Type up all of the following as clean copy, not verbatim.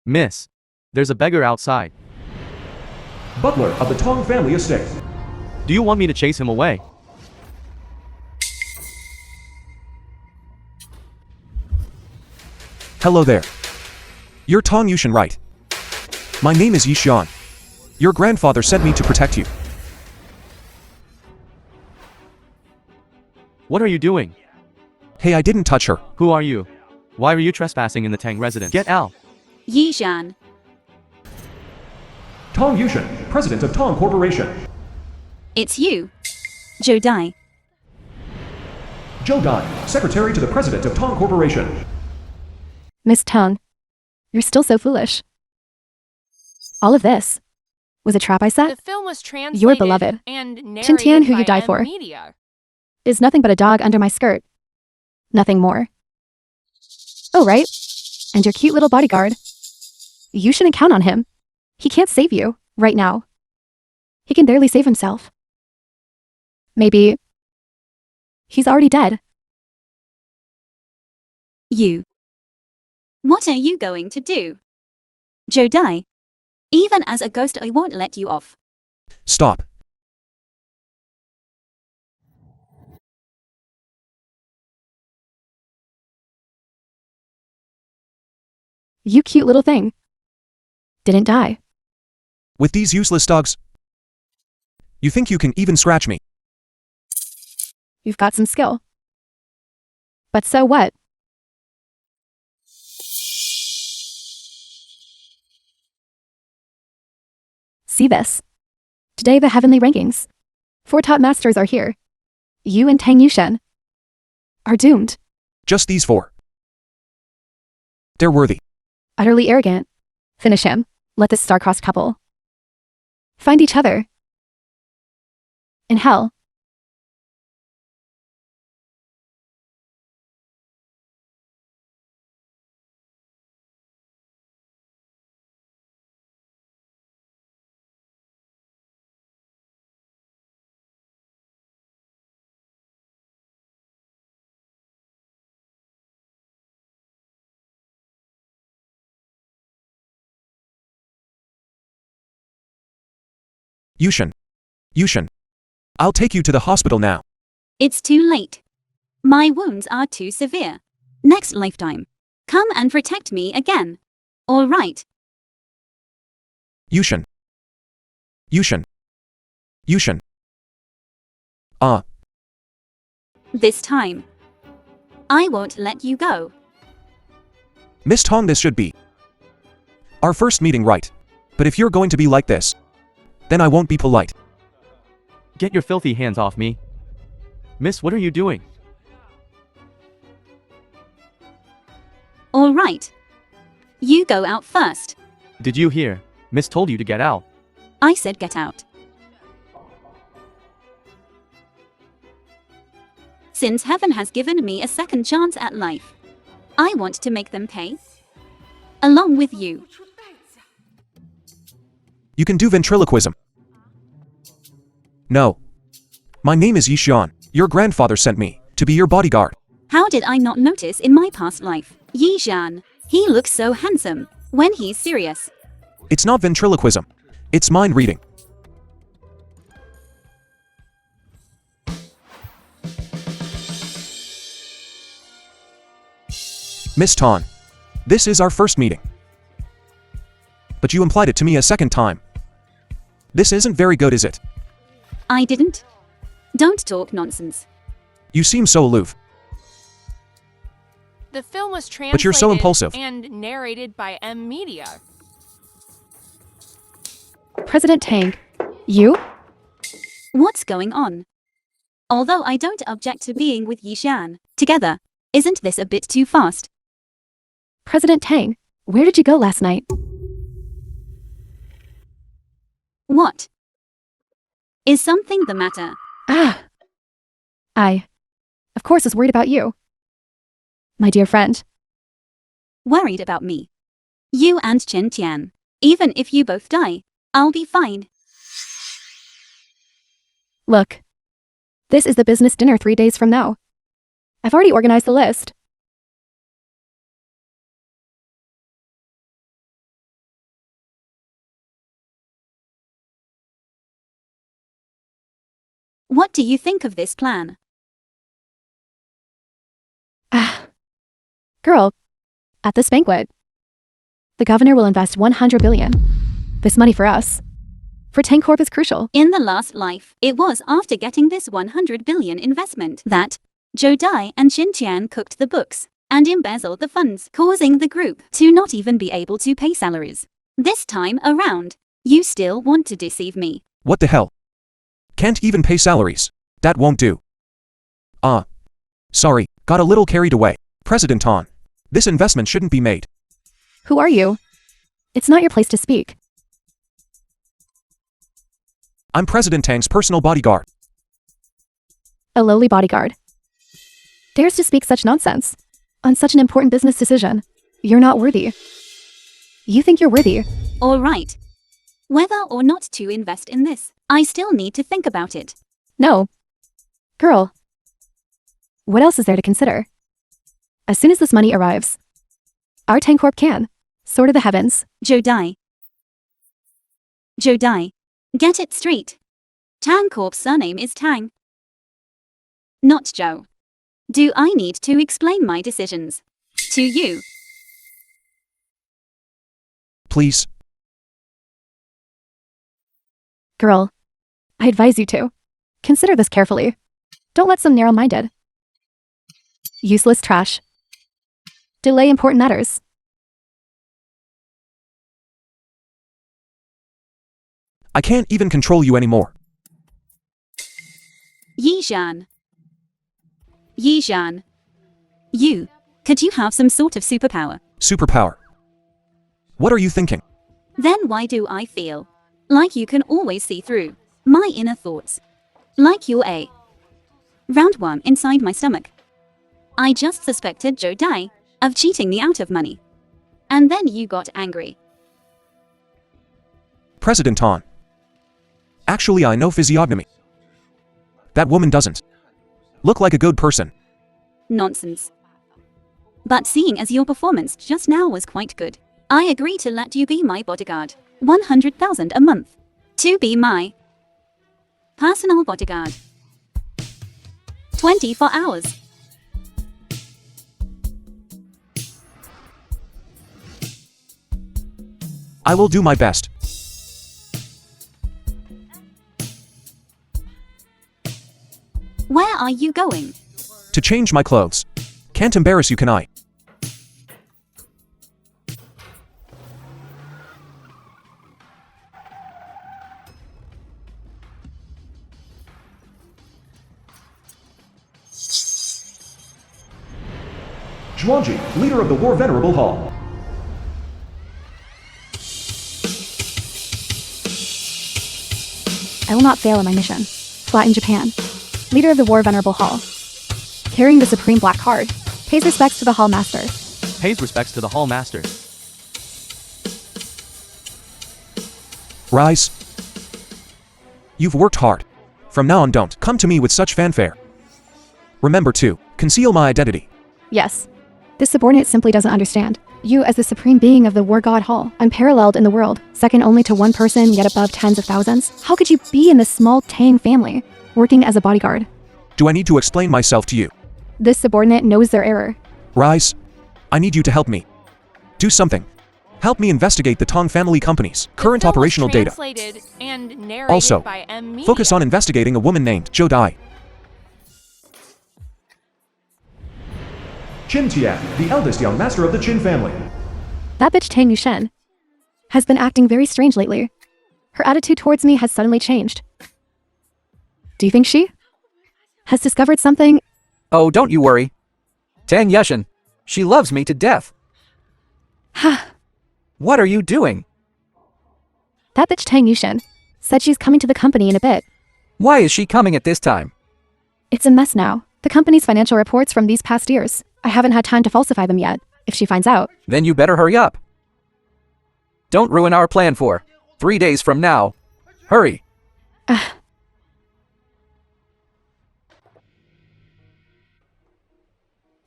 Miss, there's a beggar outside. Butler of the Tong family estate. Do you want me to chase him away? Hello there. You're Tong Yushan, right? My name is Yishan. Your grandfather sent me to protect you. What are you doing? Hey, I didn't touch her. Who are you? Why are you trespassing in the Tang residence? Get out! Yishan. Tong Yushan, president of Tong Corporation. It's you. Zhou Dai. Zhou Dai, secretary to the president of Tong Corporation. Miss Tong, you're still so foolish. All of this was a trap I set? The film was translated Your beloved, and Chin Tian, narrated who you by die M for, Media. is nothing but a dog under my skirt. Nothing more. Oh, right. And your cute little bodyguard. You shouldn't count on him. He can't save you, right now. He can barely save himself. Maybe he's already dead. You. What are you going to do? Zhou Dai. Even as a ghost, I won't let you off. Stop. You cute little thing. Didn't die. With these useless dogs? You think you can even scratch me? You've got some skill. But so what? See this. Today the heavenly rankings. 4 top masters are here. You and Tang Yushan are doomed. Just these 4. They're worthy. Utterly arrogant. Finish him. Let this star-crossed couple find each other in hell. Yushan. Yushan. I'll take you to the hospital now. It's too late. My wounds are too severe. Next lifetime. Come and protect me again. All right. Yushan. Yushan. Yushan. This time. I won't let you go. Miss Tong, this should be our first meeting, right? But if you're going to be like this, then I won't be polite. Get your filthy hands off me. Miss, what are you doing? All right. You go out first. Did you hear? Miss told you to get out. I said get out. Since heaven has given me a second chance at life, I want to make them pay. Along with you. You can do ventriloquism. No. My name is Yishan. Your grandfather sent me to be your bodyguard. How did I not notice in my past life? Yishan. He looks so handsome when he's serious. It's not ventriloquism. It's mind reading. Miss Tong, this is our first meeting. But you implied it to me a second time. This isn't very good, is it? I didn't. Don't talk nonsense. You seem so aloof. The film was translated But you're so impulsive. and narrated by M Media. President Tang, you? What's going on? Although I don't object to being with Yishan together, isn't this a bit too fast? President Tang, where did you go last night? What? Is something the matter? I, of course, was worried about you. My dear friend. Worried about me? You and Chen Tian. Even if you both die, I'll be fine. Look. This is the business dinner 3 days from now. I've already organized the list. What do you think of this plan? Girl, at this banquet, the governor will invest 100 billion. This money for us, for Tang Corp is crucial. In the last life, it was after getting this 100 billion investment that Zhou Dai and Xin Tian cooked the books and embezzled the funds, causing the group to not even be able to pay salaries. This time around, you still want to deceive me. What the hell? Can't even pay salaries. That won't do. Sorry, got a little carried away. President Tan, this investment shouldn't be made. Who are you? It's not your place to speak. I'm President Tang's personal bodyguard. A lowly bodyguard. Dares to speak such nonsense. On such an important business decision. You're not worthy. You think you're worthy. All right. Whether or not to invest in this, I still need to think about it. No. Girl. What else is there to consider? As soon as this money arrives, our Tang Corp can soar to the heavens. Zhou Dai. Zhou Dai. Get it straight. Tang Corp's surname is Tang, not Zhou. Do I need to explain my decisions to you? Please. Girl, I advise you to consider this carefully. Don't let some narrow-minded, useless trash delay important matters. I can't even control you anymore. Yizhan. Yizhan. Could you have some sort of superpower? Superpower. What are you thinking? Then why do I feel like you can always see through my inner thoughts? Like you're a roundworm inside my stomach. I just suspected Zhou Dai of cheating me out of money. And then you got angry. President Tan. Actually, I know physiognomy. That woman doesn't look like a good person. Nonsense. But seeing as your performance just now was quite good, I agree to let you be my bodyguard. 100,000 a month. To be my personal bodyguard. 24 hours. I will do my best. Where are you going? To change my clothes. Can't embarrass you, can I? Zhuangji, leader of the War Venerable Hall. I will not fail in my mission. Flat in Japan. Leader of the War Venerable Hall. Carrying the supreme black card. Pays respects to the Hall Master. Pays respects to the Hall Master. Rise. You've worked hard. From now on, don't come to me with such fanfare. Remember to conceal my identity. Yes. This subordinate simply doesn't understand. You, as the supreme being of the War God Hall, unparalleled in the world, second only to one person yet above tens of thousands, how could you be in this small Tang family, working as a bodyguard? Do I need to explain myself to you? This subordinate knows their error. Rise. I need you to help me. Do something. Help me investigate the Tong family company's current The film was operational data. translated and narrated Also, by M. Media. focus on investigating a woman named Zhou Dai. Qin Tian, the eldest young master of the Qin family. That bitch Tang Yushen has been acting very strange lately. Her attitude towards me has suddenly changed. Do you think she has discovered something? Oh, don't you worry. Tang Yushin, she loves me to death. Ha! What are you doing? That bitch Tang Yushen said she's coming to the company in a bit. Why is she coming at this time? It's a mess now. The company's financial reports from these past years. I haven't had time to falsify them yet. If she finds out. Then you better hurry up. Don't ruin our plan for 3 days from now. Hurry.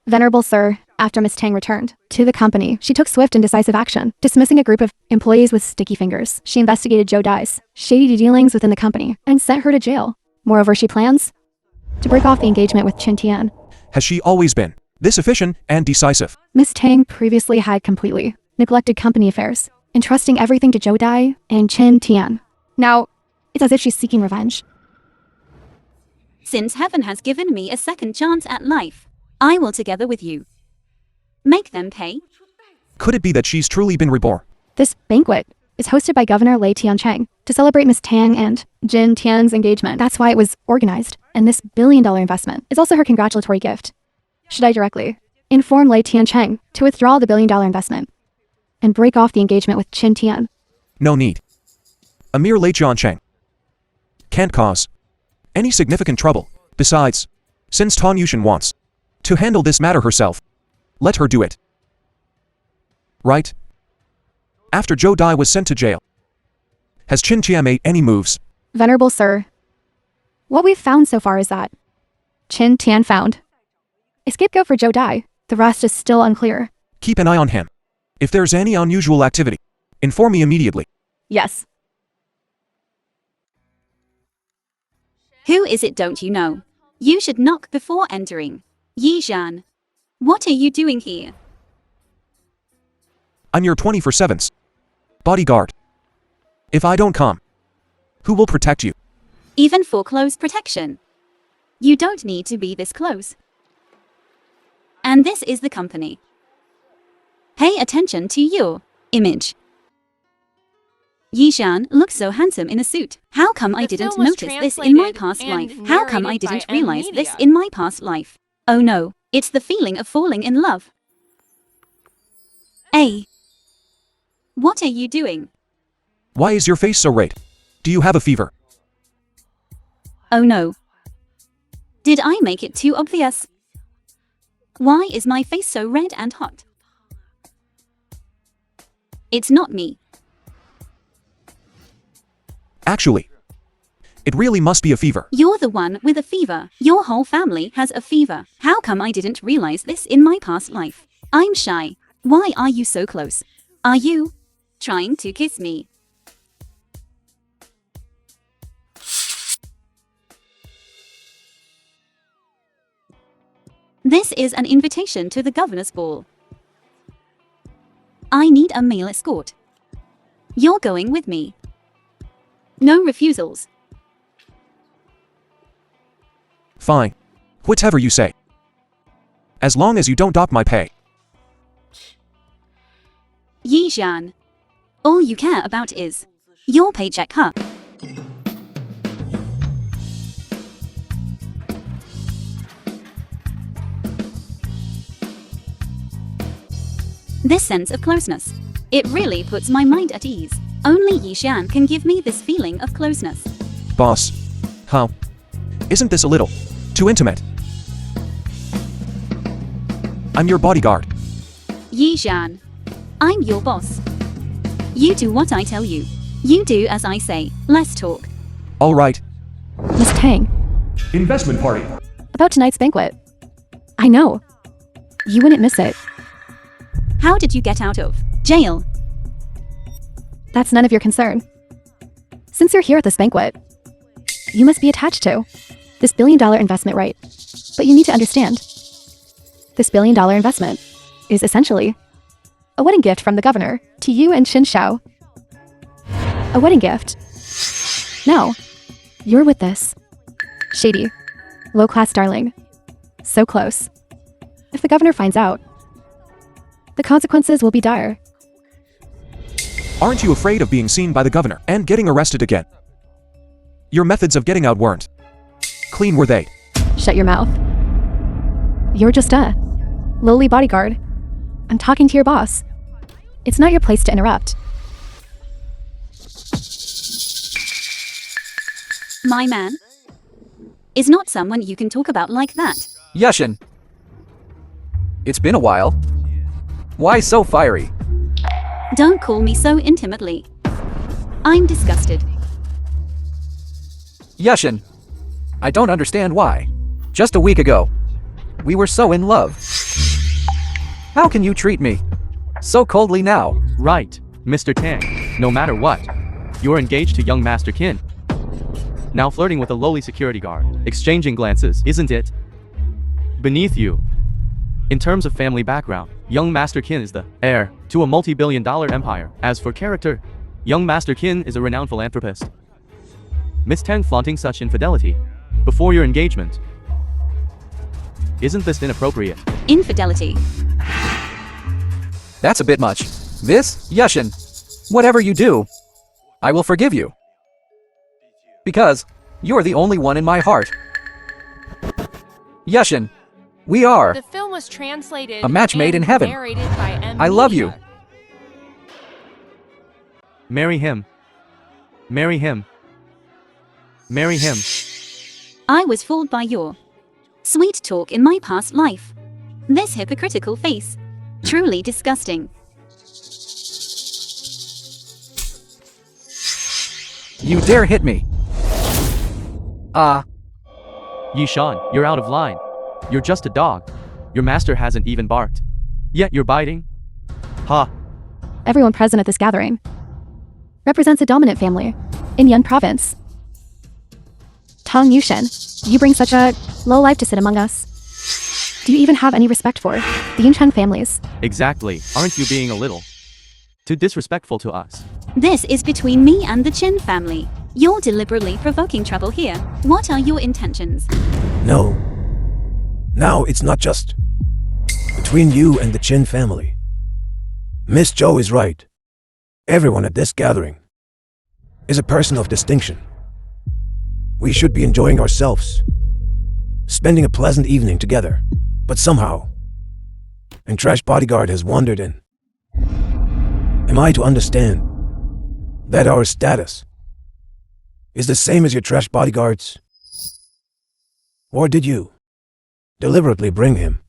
Venerable Sir, after Miss Tang returned to the company, she took swift and decisive action, dismissing a group of employees with sticky fingers. She investigated Zhou Dai's shady dealings within the company and sent her to jail. Moreover, she plans to break off the engagement with Qin Tian. Has she always been this efficient and decisive? Miss Tang previously had completely neglected company affairs, entrusting everything to Zhou Dai and Qin Tian. Now, it's as if she's seeking revenge. Since heaven has given me a second chance at life, I will together with you make them pay. Could it be that she's truly been reborn? This banquet is hosted by Governor Lei Tiancheng to celebrate Miss Tang and Jin Tian's engagement. That's why it was organized, and this billion-dollar investment is also her congratulatory gift. Should I directly inform Lei Tiancheng to withdraw the billion-dollar investment and break off the engagement with Qin Tian? No need. A mere Lei Jiancheng can't cause any significant trouble. Besides, since Tan Yushin wants to handle this matter herself, let her do it. Right? After Zhou Dai was sent to jail, has Qin Tian made any moves? Venerable Sir, what we've found so far is that Qin Tian found a scapegoat for Zhou Dai. The rest is still unclear. Keep an eye on him. If there's any unusual activity, inform me immediately. Yes. Who is it, don't you know? You should knock before entering. Yi Zhan, what are you doing here? I'm your 24/7's bodyguard. If I don't come, who will protect you? Even for close protection, you don't need to be this close. And this is the company. Pay attention to your image. Yi Zhan looks so handsome in a suit. How come I The didn't film was notice this in my translated past and life? How come I narrated by didn't M realize this Media. in my past life? Oh no, it's the feeling of falling in love. What are you doing? Why is your face so red? Do you have a fever? Oh no. Did I make it too obvious? Why is my face so red and hot? It's not me. Actually, it really must be a fever. You're the one with a fever. Your whole family has a fever. How come I didn't realize this in my past life? I'm shy. Why are you so close? Are you trying to kiss me? This is an invitation to the governor's ball. I need a male escort. You're going with me. No refusals. Fine. Whatever you say. As long as you don't dock my pay. Yi Zhan, all you care about is your paycheck, huh? This sense of closeness, it really puts my mind at ease. Only Yi Zhan can give me this feeling of closeness. Boss. How? Isn't this a little too intimate? I'm your bodyguard. Yi Zhan, I'm your boss. You do what I tell you. You do as I say. Let's talk. All right. Miss Tang, Investment party. about tonight's banquet. I know. You wouldn't miss it. How did you get out of jail? That's none of your concern. Since you're here at this banquet, you must be attached to this billion-dollar investment, right? But you need to understand, this billion-dollar investment is essentially a wedding gift from the governor to you and Qin Shao. A wedding gift. Now, you're with this shady, low-class darling. So close. If the governor finds out, the consequences will be dire. Aren't you afraid of being seen by the governor and getting arrested again? Your methods of getting out weren't clean, were they? Shut your mouth. You're just a lowly bodyguard. I'm talking to your boss. It's not your place to interrupt. My man is not someone you can talk about like that. Yushin. It's been a while. Why so fiery? Don't call me so intimately. I'm disgusted. Yushin. I don't understand why. Just a week ago, we were so in love. How can you treat me so coldly now? Right, Mr. Tang. No matter what, you're engaged to young Master Qin. now flirting with a lowly security guard, exchanging glances, isn't it? Beneath you. In terms of family background, young Master Qin is the heir to a multi-billion-dollar empire. As for character, young Master Qin is a renowned philanthropist. Miss Tang flaunting such infidelity before your engagement. Isn't this inappropriate? Infidelity. That's a bit much. This, Yushin, whatever you do, I will forgive you. Because you're the only one in my heart. Yushin, we are The film was translated a match made in and heaven. narrated by M. I love you. Media. Marry him. Marry him. Marry him. I was fooled by your sweet talk in my past life. This hypocritical face. Truly disgusting. You dare hit me. Yishan, you're out of line. You're just a dog. Your master hasn't even barked. Yet you're biting? Ha. Everyone present at this gathering represents a dominant family in Yun province. Tong Yushen, you bring such a low life to sit among us. Do you even have any respect for the Yunchen families? Exactly. Aren't you being a little too disrespectful to us? This is between me and the Chin family. You're deliberately provoking trouble here. What are your intentions? No. Now it's not just between you and the Chin family. Miss Zhou is right. Everyone at this gathering is a person of distinction. We should be enjoying ourselves, spending a pleasant evening together. But somehow, a trash bodyguard has wandered in. Am I to understand that our status is the same as your trash bodyguards? Or did you deliberately bring him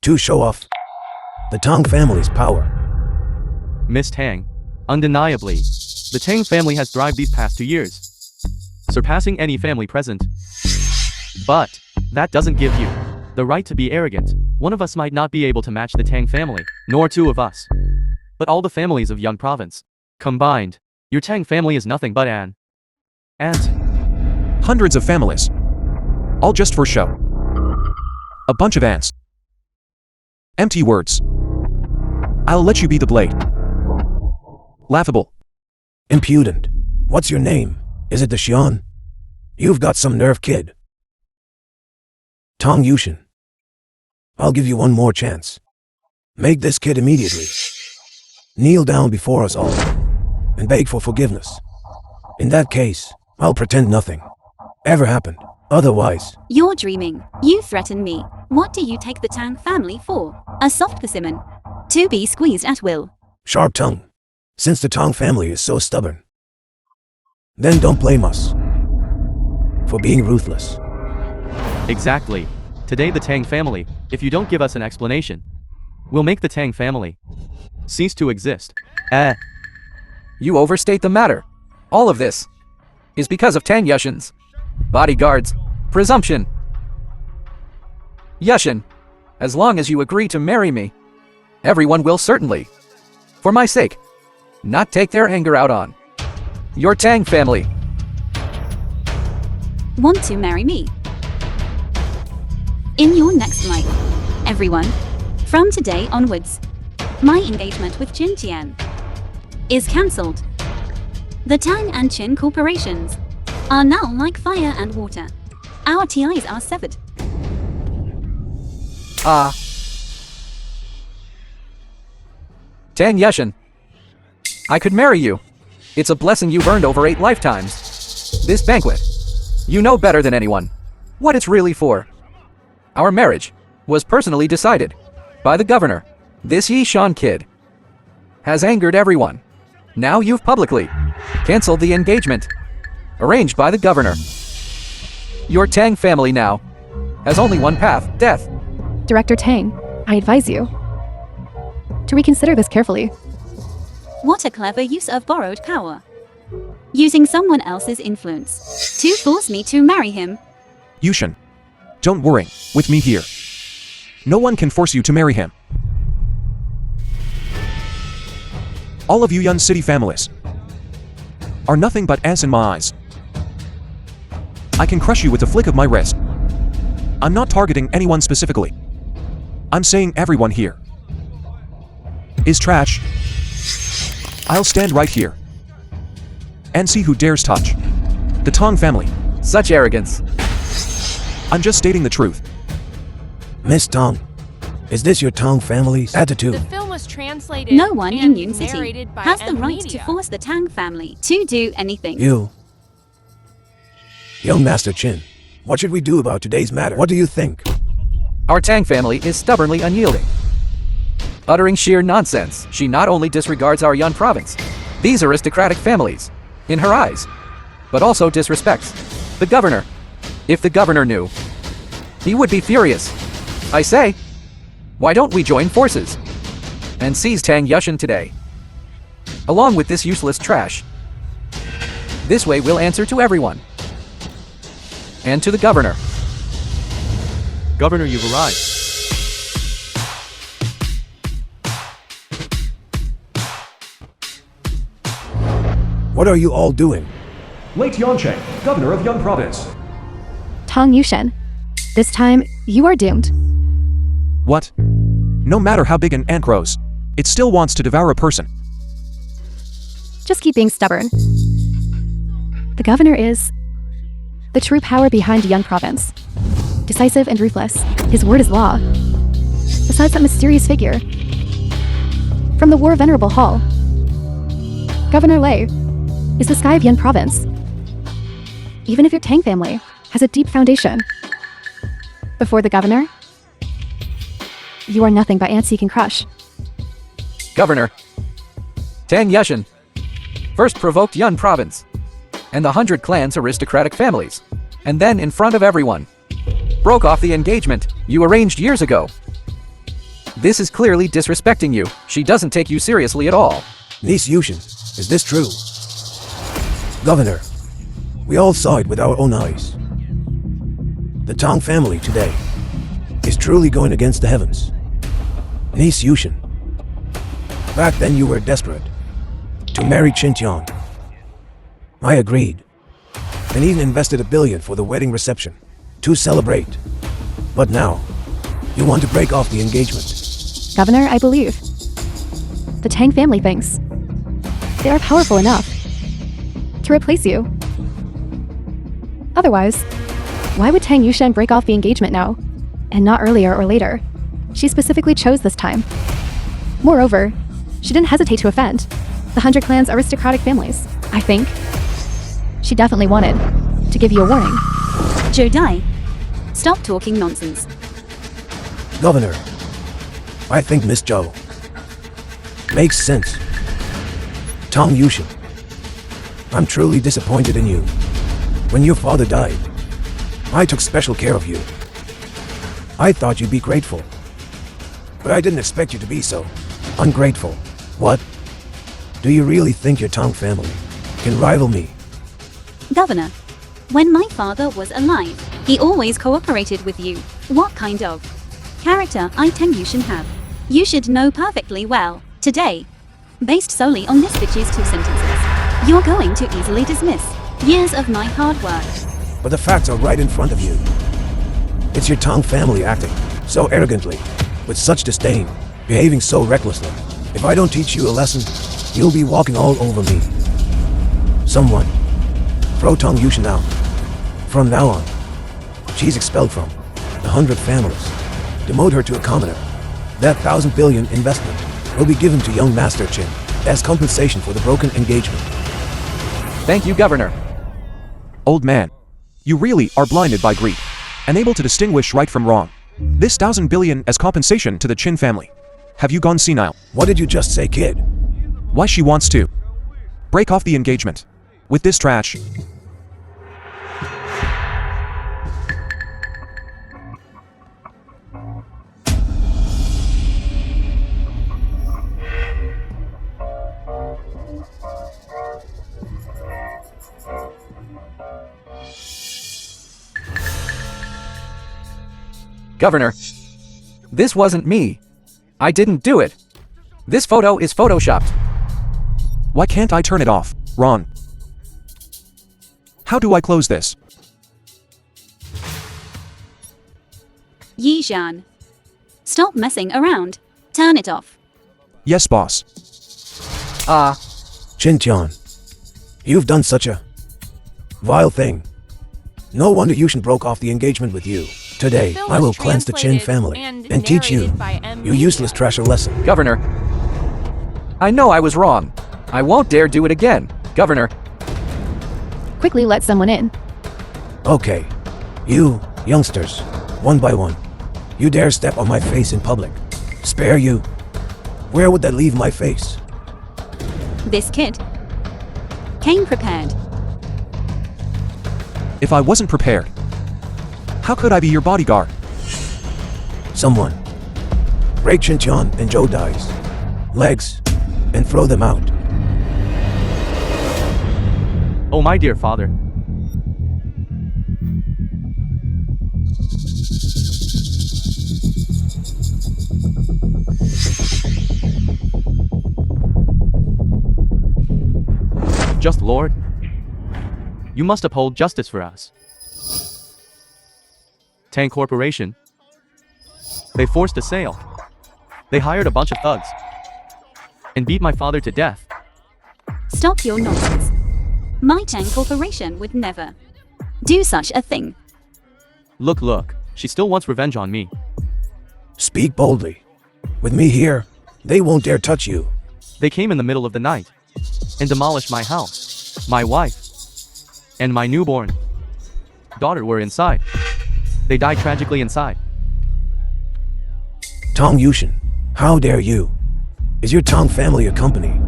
to show off the Tang family's power? Miss Tang, undeniably, the Tang family has thrived these past 2 years, surpassing any family present. But that doesn't give you the right to be arrogant. One of us might not be able to match the Tang family, nor two of us, but all the families of Yun province combined. Your Tang family is nothing but an ant. Hundreds of families. All just for show. A bunch of ants. Empty words. I'll let you be the blade. Laughable. Impudent. What's your name? Is it the Xian? You've got some nerve, kid. Tong Yushin, I'll give you one more chance. Make this kid immediately kneel down before us all and beg for forgiveness. In that case, I'll pretend nothing ever happened. Otherwise, You're dreaming. You threaten me. What do you take the Tang family for? A soft persimmon to be squeezed at will. sharp tongue. Since the Tong family is so stubborn, then don't blame us for being ruthless. Exactly. Today the Tang family, if you don't give us an explanation, will make the Tang family cease to exist. You overstate the matter. All of this is because of Tang Yushin's bodyguards' presumption. Yushin, as long as you agree to marry me, everyone will certainly, for my sake, not take their anger out on your Tang family. Want to marry me? In your next life, everyone, from today onwards, my engagement with Jin Tian is cancelled. The Tang and Qin corporations are now like fire and water. Our ties are severed. Tang Yushin, I could marry you. It's a blessing you've earned over 8 lifetimes. This banquet, you know better than anyone what it's really for. Our marriage was personally decided by the governor. This Yishan kid has angered everyone. Now you've publicly canceled the engagement arranged by the governor. Your Tang family now has only one path, death. Director Tang, I advise you to reconsider this carefully. What a clever use of borrowed power. Using someone else's influence to force me to marry him. Yushin, don't worry, with me here. No one can force you to marry him. All of you Yun City families are nothing but ants in my eyes. I can crush you with a flick of my wrist. I'm not targeting anyone specifically. I'm saying everyone here is trash. I'll stand right here and see who dares touch the Tong family. Such arrogance. I'm just stating the truth. Miss Tong, is this your Tong family's attitude? The film was translated No one in and Yun City narrated by has the M right Media. to force the Tang family to do anything. You. Young Master Chin, what should we do about today's matter? What do you think? Our Tang family is stubbornly unyielding. Uttering sheer nonsense, she not only disregards our Yun province, these aristocratic families, in her eyes, but also disrespects the governor. If the governor knew, he would be furious. I say, why don't we join forces and seize Tang Yushan today, along with this useless trash? This way we'll answer to everyone. And to the governor. Governor, you've arrived. What are you all doing? Late Yancheng, governor of Yun Province. Tong Yushan, this time you are doomed. What? No matter how big an ant grows, it still wants to devour a person. Just keep being stubborn. The governor is the true power behind Yun Province. Decisive and ruthless, his word is law. Besides that mysterious figure from the War Venerable Hall, Governor Lei is the sky of Yun Province. Even if your Tang family has a deep foundation, before the governor, you are nothing but ants he can crush. Governor, Tang Yushan first provoked Yun province and the 100 clans' aristocratic families, and then in front of everyone, broke off the engagement you arranged years ago. This is clearly disrespecting you. She doesn't take you seriously at all. Niece Yushin, is this true? Governor, we all saw it with our own eyes. The Tong family today is truly going against the heavens. Niece Yushin, back then you were desperate to marry Qintian. I agreed, and even invested $1 billion for the wedding reception to celebrate. But now, you want to break off the engagement. Governor, I believe the Tang family thinks they are powerful enough to replace you. Otherwise, why would Tang Yushan break off the engagement now, and not earlier or later? She specifically chose this time. Moreover, she didn't hesitate to offend the 100 clans' aristocratic families. I think she definitely wanted to give you a warning. Joe Dai, stop talking nonsense. Governor, I think Miss Zhou makes sense. Tong Yushin, I'm truly disappointed in you. When your father died, I took special care of you. I thought you'd be grateful, but I didn't expect you to be so ungrateful. What? Do you really think your Tong family can rival me? Governor, when my father was alive, he always cooperated with you. What kind of character I Tang Yushan have? You should know perfectly well. Today, based solely on this bitch's 2 sentences, you're going to easily dismiss years of my hard work. But the facts are right in front of you. It's your Tong family acting so arrogantly, with such disdain, behaving so recklessly. If I don't teach you a lesson, you'll be walking all over me. Someone, throw Tong Yushin out. From now on, she's expelled from the 100 families. Demote her to a commoner. That 1,000 billion investment will be given to young Master Chin as compensation for the broken engagement. Thank you, Governor. Old man, you really are blinded by greed, unable to distinguish right from wrong. This 1,000 billion as compensation to the Chin family. Have you gone senile? What did you just say, kid? Why she wants to break off the engagement with this trash. Governor, this wasn't me. I didn't do it. This photo is photoshopped. Why can't I turn it off, Ron? How do I close this? Yi Zhan. Stop messing around. Turn it off. Yes, boss. Chin-chan, you've done such a vile thing. No wonder Yushin broke off the engagement with you. Today, Film I was will cleanse the Chin translated family and and teach you, narrated by M. you useless trash, a lesson. Governor. I know I was wrong. I won't dare do it again, Governor. Quickly let someone in. Okay, you, youngsters, one by one, you dare step on my face in public. Spare you. Where would that leave my face? This kid came prepared. If I wasn't prepared, how could I be your bodyguard? Someone, break Chin-chan and Joe Dai's legs and throw them out. Oh, my dear father. Just Lord, you must uphold justice for us. Tang Corporation. They forced a sale. They hired a bunch of thugs and beat my father to death. Stop your nonsense. My Tang Corporation would never do such a thing. Look, she still wants revenge on me. Speak boldly. With me here, they won't dare touch you. They came in the middle of the night and demolished my house. My wife and my newborn daughter were inside. They died tragically inside. Tong Yushin, how dare you? Is your Tong family a company?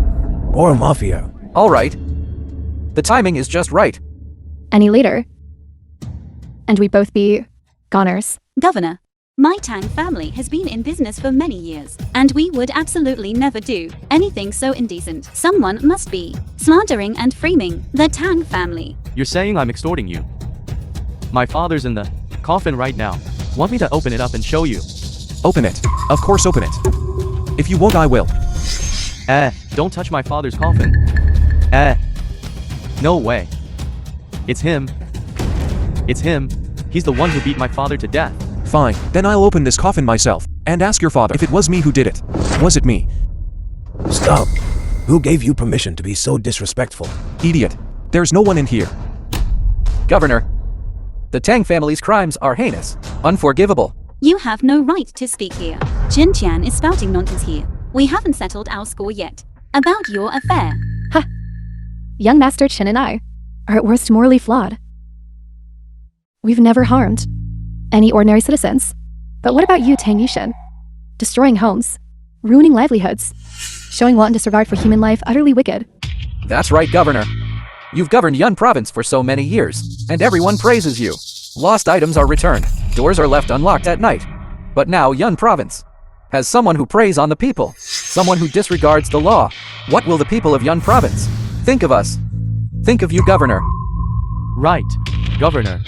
Or a mafia? All right. The timing is just right. Any later. And we both be goners. Governor, my Tang family has been in business for many years, and we would absolutely never do anything so indecent. Someone must be slandering and framing the Tang family. You're saying I'm extorting you. My father's in the coffin right now. Want me to open it up and show you? Open it. Of course, open it. If you won't, I will. Don't touch my father's coffin. No way. It's him. It's him. He's the one who beat my father to death. Fine, then I'll open this coffin myself and ask your father if it was me who did it. Was it me? Stop. Who gave you permission to be so disrespectful? Idiot. There's no one in here. Governor. The Tang family's crimes are heinous, unforgivable. You have no right to speak here. Jin Tian is spouting nonsense here. We haven't settled our score yet about your affair. Ha! Young Master Chin and I are at worst morally flawed. We've never harmed any ordinary citizens. But what about you, Tang Yushin? Destroying homes, ruining livelihoods, showing wanton disregard for human life, utterly wicked. That's right, Governor. You've governed Yun Province for so many years, and everyone praises you. Lost items are returned, doors are left unlocked at night. But now Yun Province has someone who preys on the people, someone who disregards the law. What will the people of Yun Province think of us? Think of you, Governor. Right, Governor.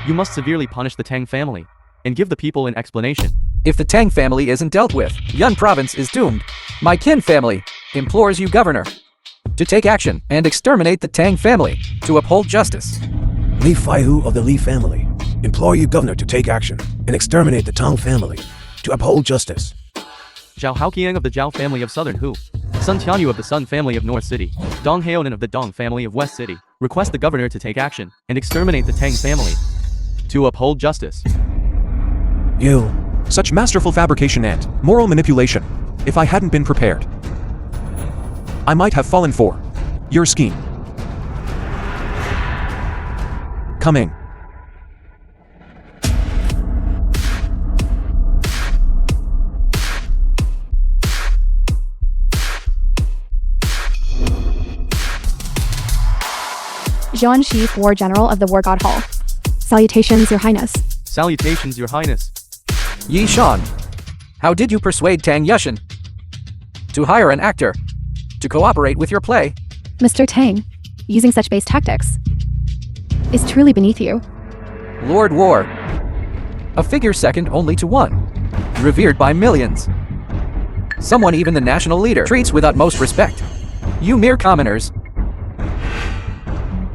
You must severely punish the Tang family and give the people an explanation. If the Tang family isn't dealt with, Yun Province is doomed. My Kin family implores you, Governor, to take action and exterminate the Tang family, to uphold justice. Li Faihu of the Li family implore you, Governor, to take action and exterminate the Tong family, to uphold justice. Zhao Haoqiang of the Zhao family of Southern Hu, Sun Tianyu of the Sun family of North City, Dong Haonan of the Dong family of West City, request the governor to take action and exterminate the Tang family, to uphold justice. You. Such masterful fabrication and moral manipulation. If I hadn't been prepared, I might have fallen for your scheme. Coming. Zhuan Shi, War General of the War God Hall. Salutations, Your Highness. Salutations, Your Highness. Yi Shan, how did you persuade Tang Yushin to hire an actor to cooperate with your play? Mr. Tang, using such base tactics is truly beneath you. Lord War, a figure second only to one, revered by millions. Someone even the national leader treats with utmost respect. You mere commoners,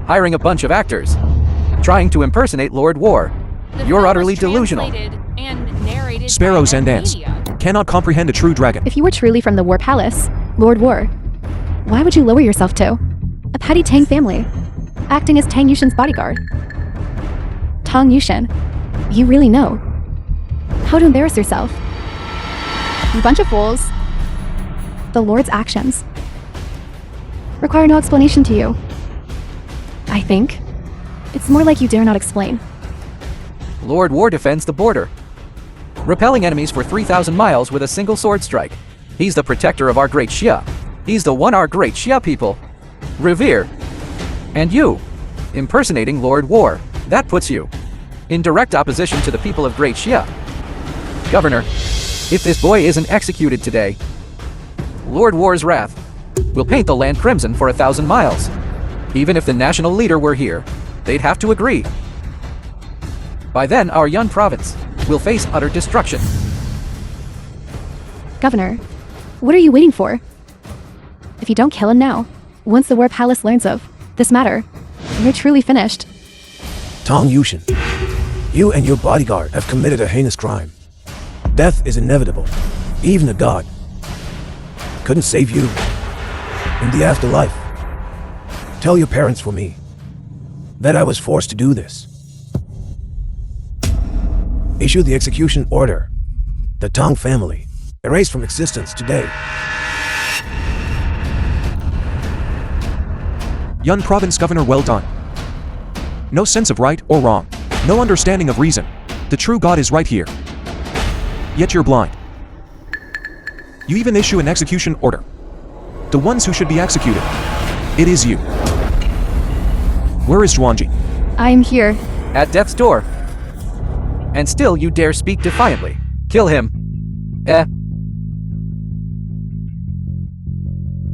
hiring a bunch of actors, trying to impersonate Lord War. The You're film utterly was delusional. translated and Sparrows and ants cannot comprehend a true dragon. If you were truly from the War Palace, Lord War, why would you lower yourself to a petty Tang family, acting as Tang Yushin's bodyguard? Tang Yushin, you really know how to embarrass yourself. You bunch of fools. The Lord's actions require no explanation to you. I think it's more like you dare not explain. Lord War defends the border, repelling enemies for 3,000 miles with a single sword strike. He's the protector of our great Xia. He's the one our great Xia people revere. And you, impersonating Lord War, that puts you in direct opposition to the people of Great Xia. Governor, if this boy isn't executed today, Lord War's wrath will paint the land crimson for 1,000 miles. Even if the national leader were here, they'd have to agree. By then, our Yun province will face utter destruction. Governor, what are you waiting for? If you don't kill him now, once the War Palace learns of this matter, you're truly finished. Tang Yushin, you and your bodyguard have committed a heinous crime. Death is inevitable. Even a god couldn't save you in the afterlife. Tell your parents for me that I was forced to do this. Issue the execution order. The Tang family erased from existence today. Yun Province Governor, well done. No sense of right or wrong. No understanding of reason. The true God is right here. Yet you're blind. You even issue an execution order. The ones who should be executed. It is you. Where is Zhuangji? I am here. At death's door. And still you dare speak defiantly. Kill him.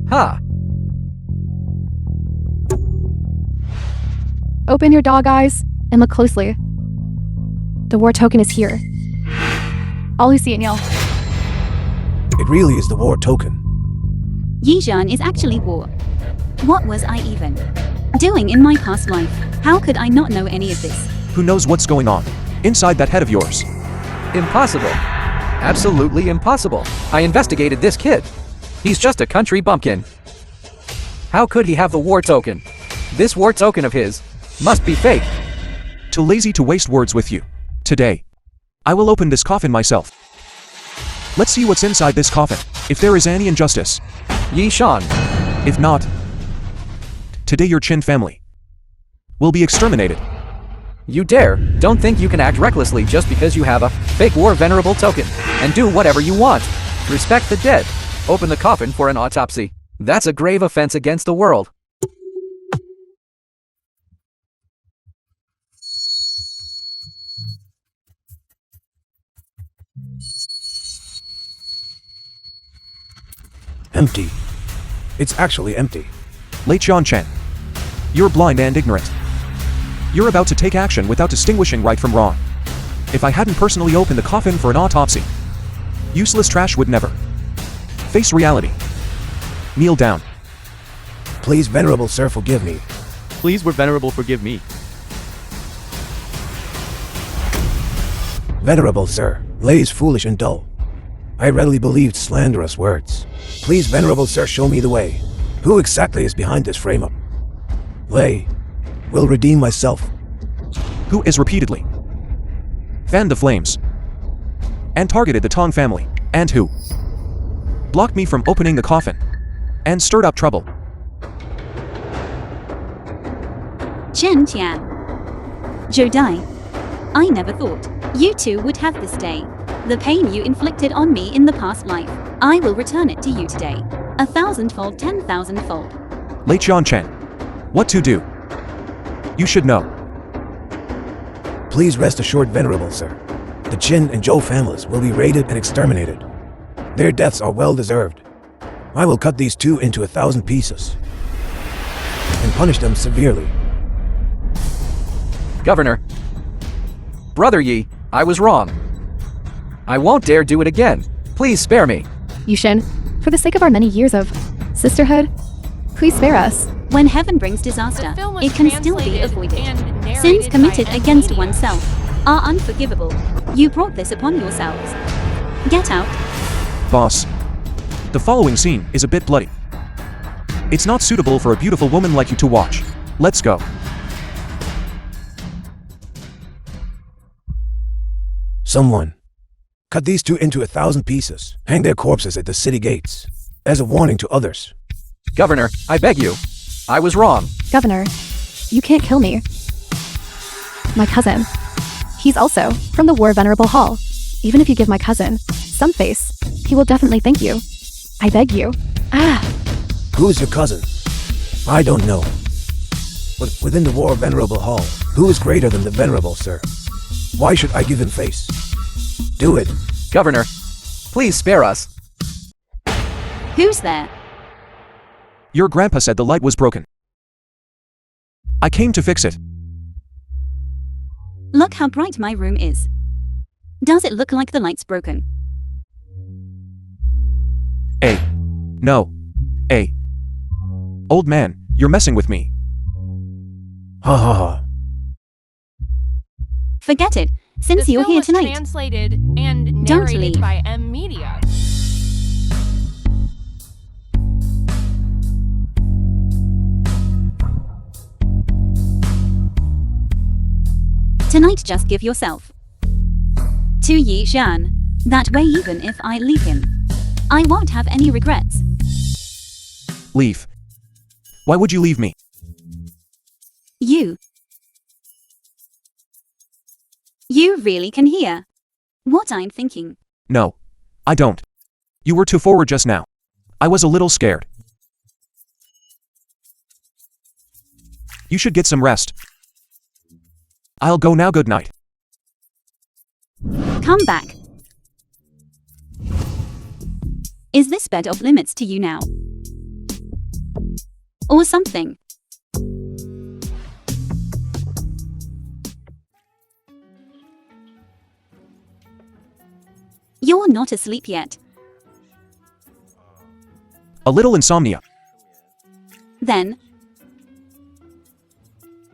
Ha. Open your dog eyes and look closely. The war token is here. All who see it yell. It really is the war token. Yizhan is actually war. What was I even doing in my past life? How could I not know any of this? Who knows what's going on inside that head of yours? Impossible. Absolutely impossible. I investigated this kid. He's just a country bumpkin. How could he have the war token? This war token of his must be fake. Too lazy to waste words with you. Today, I will open this coffin myself. Let's see what's inside this coffin, if there is any injustice. Yi Shan. If not, today your Qin family will be exterminated. You dare. Don't think you can act recklessly just because you have a fake war venerable token, and do whatever you want. Respect the dead. Open the coffin for an autopsy. That's a grave offense against the world. Empty. It's actually empty. Late John Chen, you're blind and ignorant. You're about to take action without distinguishing right from wrong. If I hadn't personally opened the coffin for an autopsy, useless trash would never face reality. Kneel down. Please, Venerable Sir, forgive me. Please, Were Venerable, forgive me. Venerable Sir, Lay is foolish and dull. I readily believed slanderous words. Please, Venerable Sir, show me the way. Who exactly is behind this frame-up? Lay will redeem myself. Who is repeatedly fanned the flames and targeted the Tong family, and who blocked me from opening the coffin and stirred up trouble. Chen Tian. Zhou Dai. I never thought you two would have this day. The pain you inflicted on me in the past life, I will return it to you today. 1,000-fold, 10,000-fold. Late John Chen, what to do? You should know. Please rest assured, Venerable Sir. The Qin and Zhou families will be raided and exterminated. Their deaths are well deserved. I will cut these two into 1,000 pieces and punish them severely. Governor. Brother Yi, I was wrong. I won't dare do it again. Please spare me. Yushin, for the sake of our many years of sisterhood, please spare us. When heaven brings disaster, The film was it can still be translated avoided. and narrated Sins by committed Ed against Media. oneself are unforgivable. You brought this upon yourselves. Get out. Boss. The following scene is a bit bloody. It's not suitable for a beautiful woman like you to watch. Let's go. Someone. Cut these two into 1,000 pieces. Hang their corpses at the city gates. As a warning to others. Governor, I beg you. I was wrong. Governor, you can't kill me. My cousin. He's also from the War Venerable Hall. Even if you give my cousin some face, he will definitely thank you. I beg you. Ah. Who's your cousin? I don't know. But within the War Venerable Hall, who is greater than the Venerable, sir? Why should I give him face? Do it. Governor, please spare us. Who's there? Your grandpa said the light was broken. I came to fix it. Look how bright my room is. Does it look like the light's broken? No. Old man, you're messing with me. Ha ha ha. Forget it, since The you're film here was tonight. translated and Don't narrated leave. by M Media. Tonight just give yourself to Yi Shan. That way even if I leave him, I won't have any regrets. Leave. Why would you leave me? You really can hear what I'm thinking. No. I don't. You were too forward just now. I was a little scared. You should get some rest. I'll go now, good night. Come back. Is this bed off limits to you now? Or something? You're not asleep yet. A little insomnia. Then,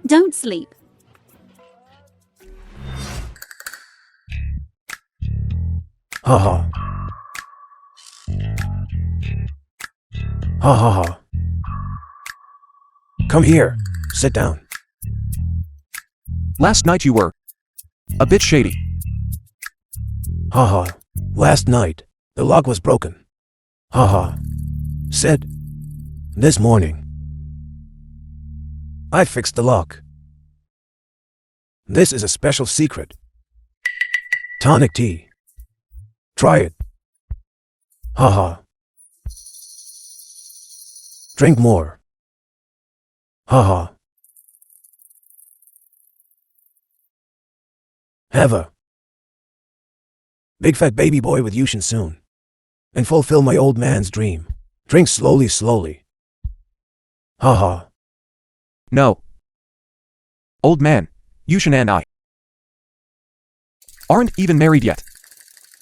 don't sleep. Ha ha. Ha ha ha. Come here. Sit down. Last night you were a bit shady. Ha ha. Last night, the lock was broken. Ha ha. Said, this morning, I fixed the lock. This is a special secret. Tonic tea. Try it. Ha ha. Drink more. Ha ha. Have a big fat baby boy with Yushin soon. And fulfill my old man's dream. Drink slowly, slowly. Ha ha. No. Old man, Yushin and I aren't even married yet.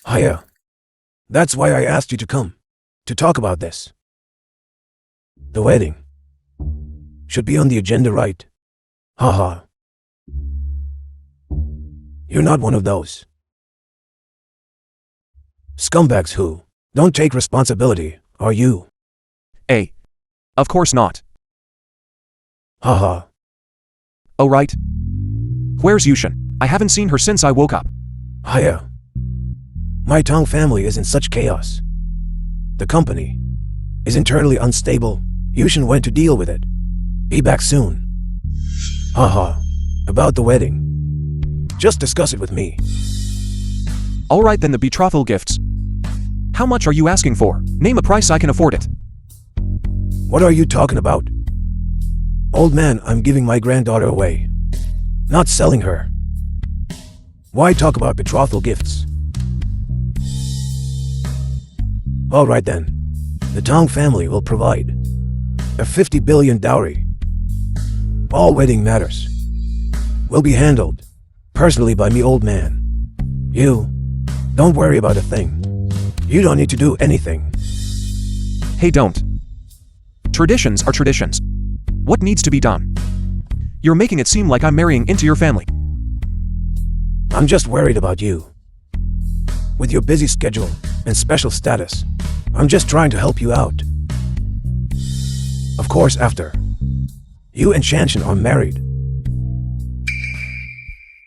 Hiya. That's why I asked you to come. To talk about this. The wedding. Should be on the agenda, right? Ha ha. You're not one of those scumbags who don't take responsibility, are you? Of course not. Ha ha. Oh right. Where's Yushin? I haven't seen her since I woke up. Hiya. My Tong family is in such chaos. The company is internally unstable. Yushin went to deal with it. Be back soon. Ha ha. About the wedding. Just discuss it with me. Alright then, the betrothal gifts. How much are you asking for? Name a price I can afford it. What are you talking about? Old man, I'm giving my granddaughter away. Not selling her. Why talk about betrothal gifts? Alright then. The Tong family will provide a 50 billion dowry. All wedding matters will be handled personally by me, old man. You don't worry about a thing. You don't need to do anything. Hey, don't. Traditions are traditions. What needs to be done? You're making it seem like I'm marrying into your family. I'm just worried about you. With your busy schedule and special status, I'm just trying to help you out. Of course, after you and Shanshan are married,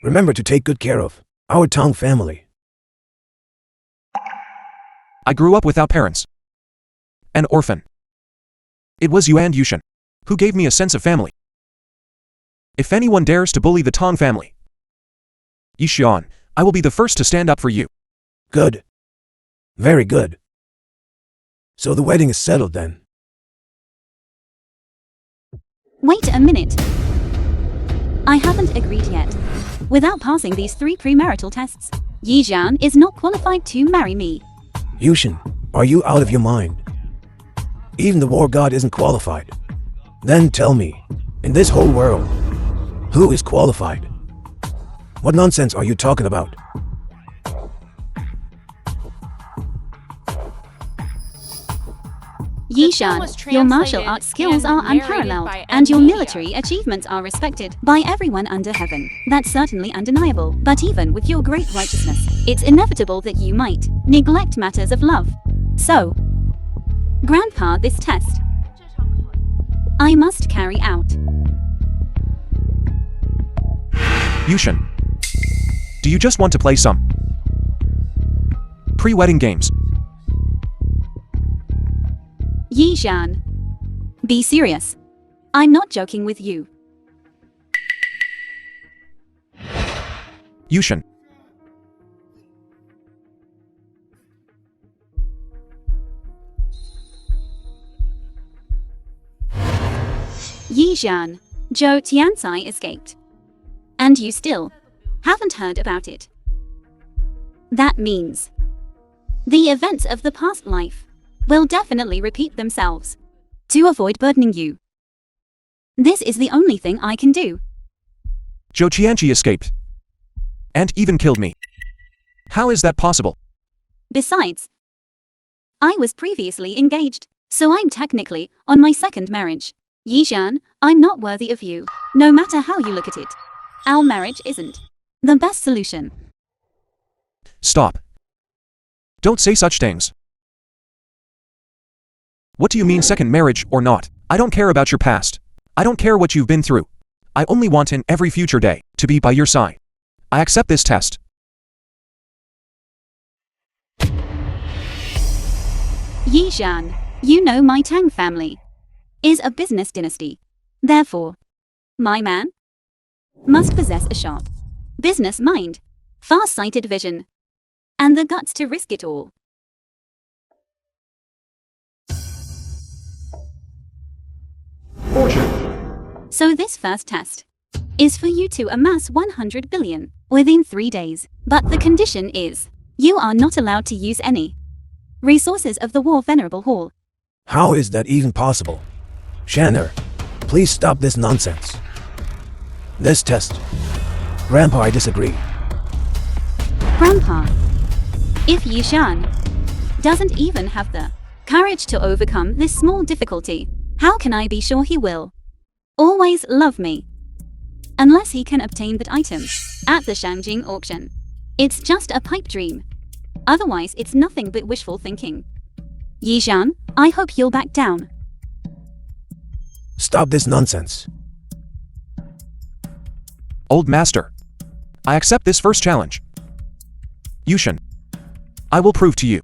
remember to take good care of our Tong family. I grew up without parents. An orphan. It was you and Yushin who gave me a sense of family. If anyone dares to bully the Tong family, Yishan, I will be the first to stand up for you. Good. Very good. So the wedding is settled then. Wait a minute. I haven't agreed yet. Without passing these 3 premarital tests, Yijian is not qualified to marry me. Yushin, are you out of your mind? Even the war god isn't qualified. Then tell me, in this whole world, who is qualified? What nonsense are you talking about? Yishan, your martial arts skills are unparalleled, and your military achievements are respected by everyone under heaven. That's certainly undeniable. But even with your great righteousness, it's inevitable that you might neglect matters of love. So, Grandpa, this test I must carry out. Yushin, do you just want to play some pre-wedding games? Yishan, be serious. I'm not joking with you. Yushin. Yishan, Zhou Tianzai escaped. And you still haven't heard about it. That means the events of the past life will definitely repeat themselves. To avoid burdening you, this is the only thing I can do. Zhou Qianqi escaped. And even killed me. How is that possible? Besides, I was previously engaged, so I'm technically on my second marriage. Yishan, I'm not worthy of you, no matter how you look at it. Our marriage isn't the best solution. Stop. Don't say such things. What do you mean second marriage or not? I don't care about your past. I don't care what you've been through. I only want in every future day to be by your side. I accept this test. Yishan, you know my Tang family is a business dynasty. Therefore, my man must possess a sharp business mind, far-sighted vision, and the guts to risk it all. Fortune. So this first test is for you to amass 100 billion within 3 days. But the condition is, you are not allowed to use any resources of the War Venerable Hall. How is that even possible? Shanner, please stop this nonsense. This test. Grandpa, I disagree. Grandpa, if Yishan doesn't even have the courage to overcome this small difficulty, how can I be sure he will always love me? Unless he can obtain that item at the Shangjing auction. It's just a pipe dream. Otherwise, it's nothing but wishful thinking. Yishan, I hope you'll back down. Stop this nonsense. Old master. I accept this first challenge. Yushin. I will prove to you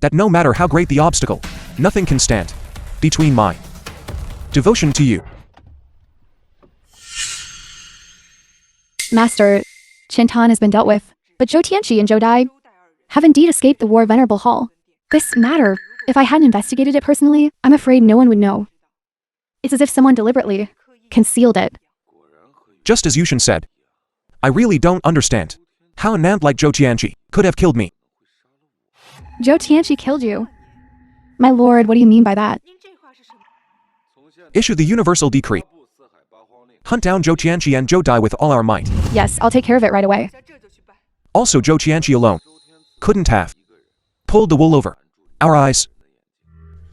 that no matter how great the obstacle, nothing can stand between my devotion to you. Master, Chintan has been dealt with, but Zhou Tianqi and Zhou Dai have indeed escaped the War Venerable Hall. This matter, if I hadn't investigated it personally, I'm afraid no one would know. It's as if someone deliberately concealed it. Just as Yushin said, I really don't understand how a nant like Zhou Tianqi could have killed me. Zhou Tianqi killed you. My lord, what do you mean by that? Issue the universal decree. Hunt down Zhou Tianqi and Zhou Dai with all our might. Yes, I'll take care of it right away. Also, Zhou Tianqi alone couldn't have pulled the wool over our eyes.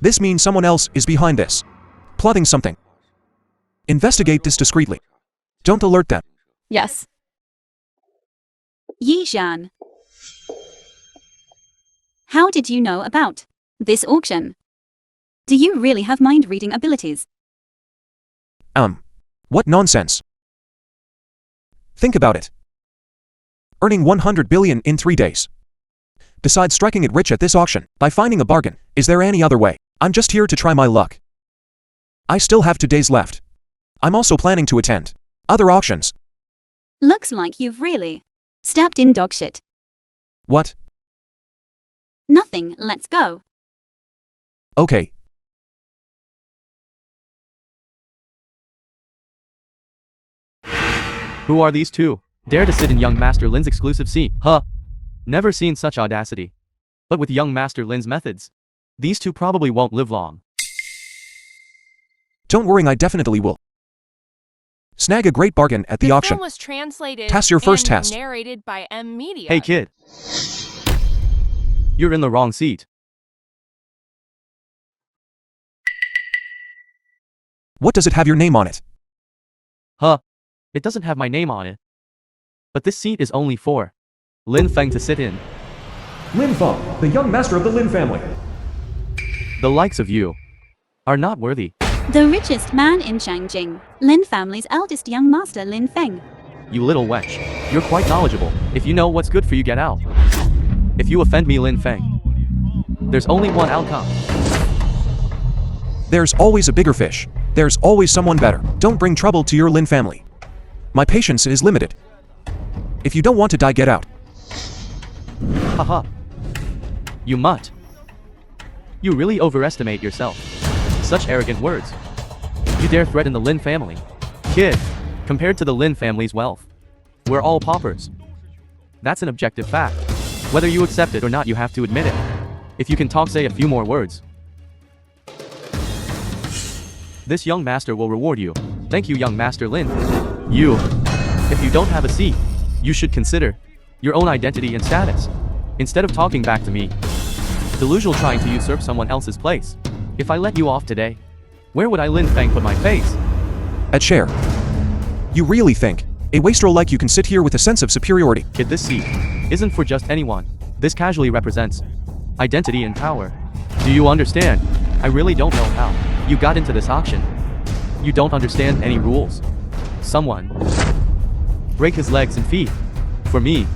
This means someone else is behind this, plotting something. Investigate this discreetly. Don't alert them. Yes. Yishan. How did you know about this auction? Do you really have mind-reading abilities? What nonsense. Think about it. Earning 100 billion in 3 days. Besides striking it rich at this auction, by finding a bargain, is there any other way? I'm just here to try my luck. I still have 2 days left. I'm also planning to attend other auctions. Looks like you've really stepped in dog shit. What? Nothing, let's go. Okay. Who are these two? Dare to sit in young Master Lin's exclusive seat, huh? Never seen such audacity. But with young Master Lin's methods, these two probably won't live long. Don't worry, I definitely will. Snag a great bargain at the auction. Film was translated Task your first and task. narrated by M Media. Hey kid. You're in the wrong seat. What does it have your name on it? Huh? It doesn't have my name on it. But this seat is only for Lin Feng to sit in. Lin Feng, the young master of the Lin family. The likes of you are not worthy. The richest man in Shangjing, Lin family's eldest young master Lin Feng. You little wench. You're quite knowledgeable. If you know what's good for you, get out. If you offend me, Lin Feng, there's only one outcome. There's always a bigger fish. There's always someone better. Don't bring trouble to your Lin family. My patience is limited. If you don't want to die, get out. Haha. You mutt. You really overestimate yourself. Such arrogant words. You dare threaten the Lin family. Kid, compared to the Lin family's wealth, we're all paupers. That's an objective fact. Whether you accept it or not, you have to admit it. If you can talk, say a few more words. This young master will reward you. Thank you, young Master Lin. You. If you don't have a seat, you should consider your own identity and status. Instead of talking back to me, delusional trying to usurp someone else's place. If I let you off today, where would I Lin Feng put my face? At chair. You really think a wastrel like you can sit here with a sense of superiority? Kid, this seat isn't for just anyone. This casually represents identity and power. Do you understand? I really don't know how you got into this auction. You don't understand any rules. Someone break his legs and feet. For me,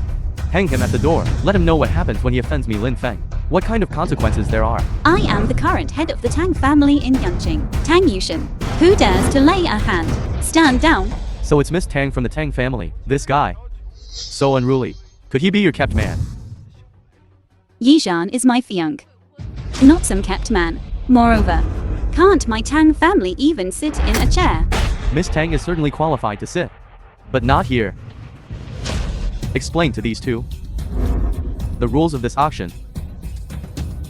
hang him at the door. Let him know what happens when he offends me, Lin Feng. What kind of consequences there are. I am the current head of the Tang family in Yanqing, Tang Yushin. Who dares to lay a hand? Stand down. So it's Miss Tang from the Tang family. This guy. So unruly. Could he be your kept man? Yishan is my fiancé. Not some kept man. Moreover, can't my Tang family even sit in a chair? Miss Tang is certainly qualified to sit. But not here. Explain to these two the rules of this auction.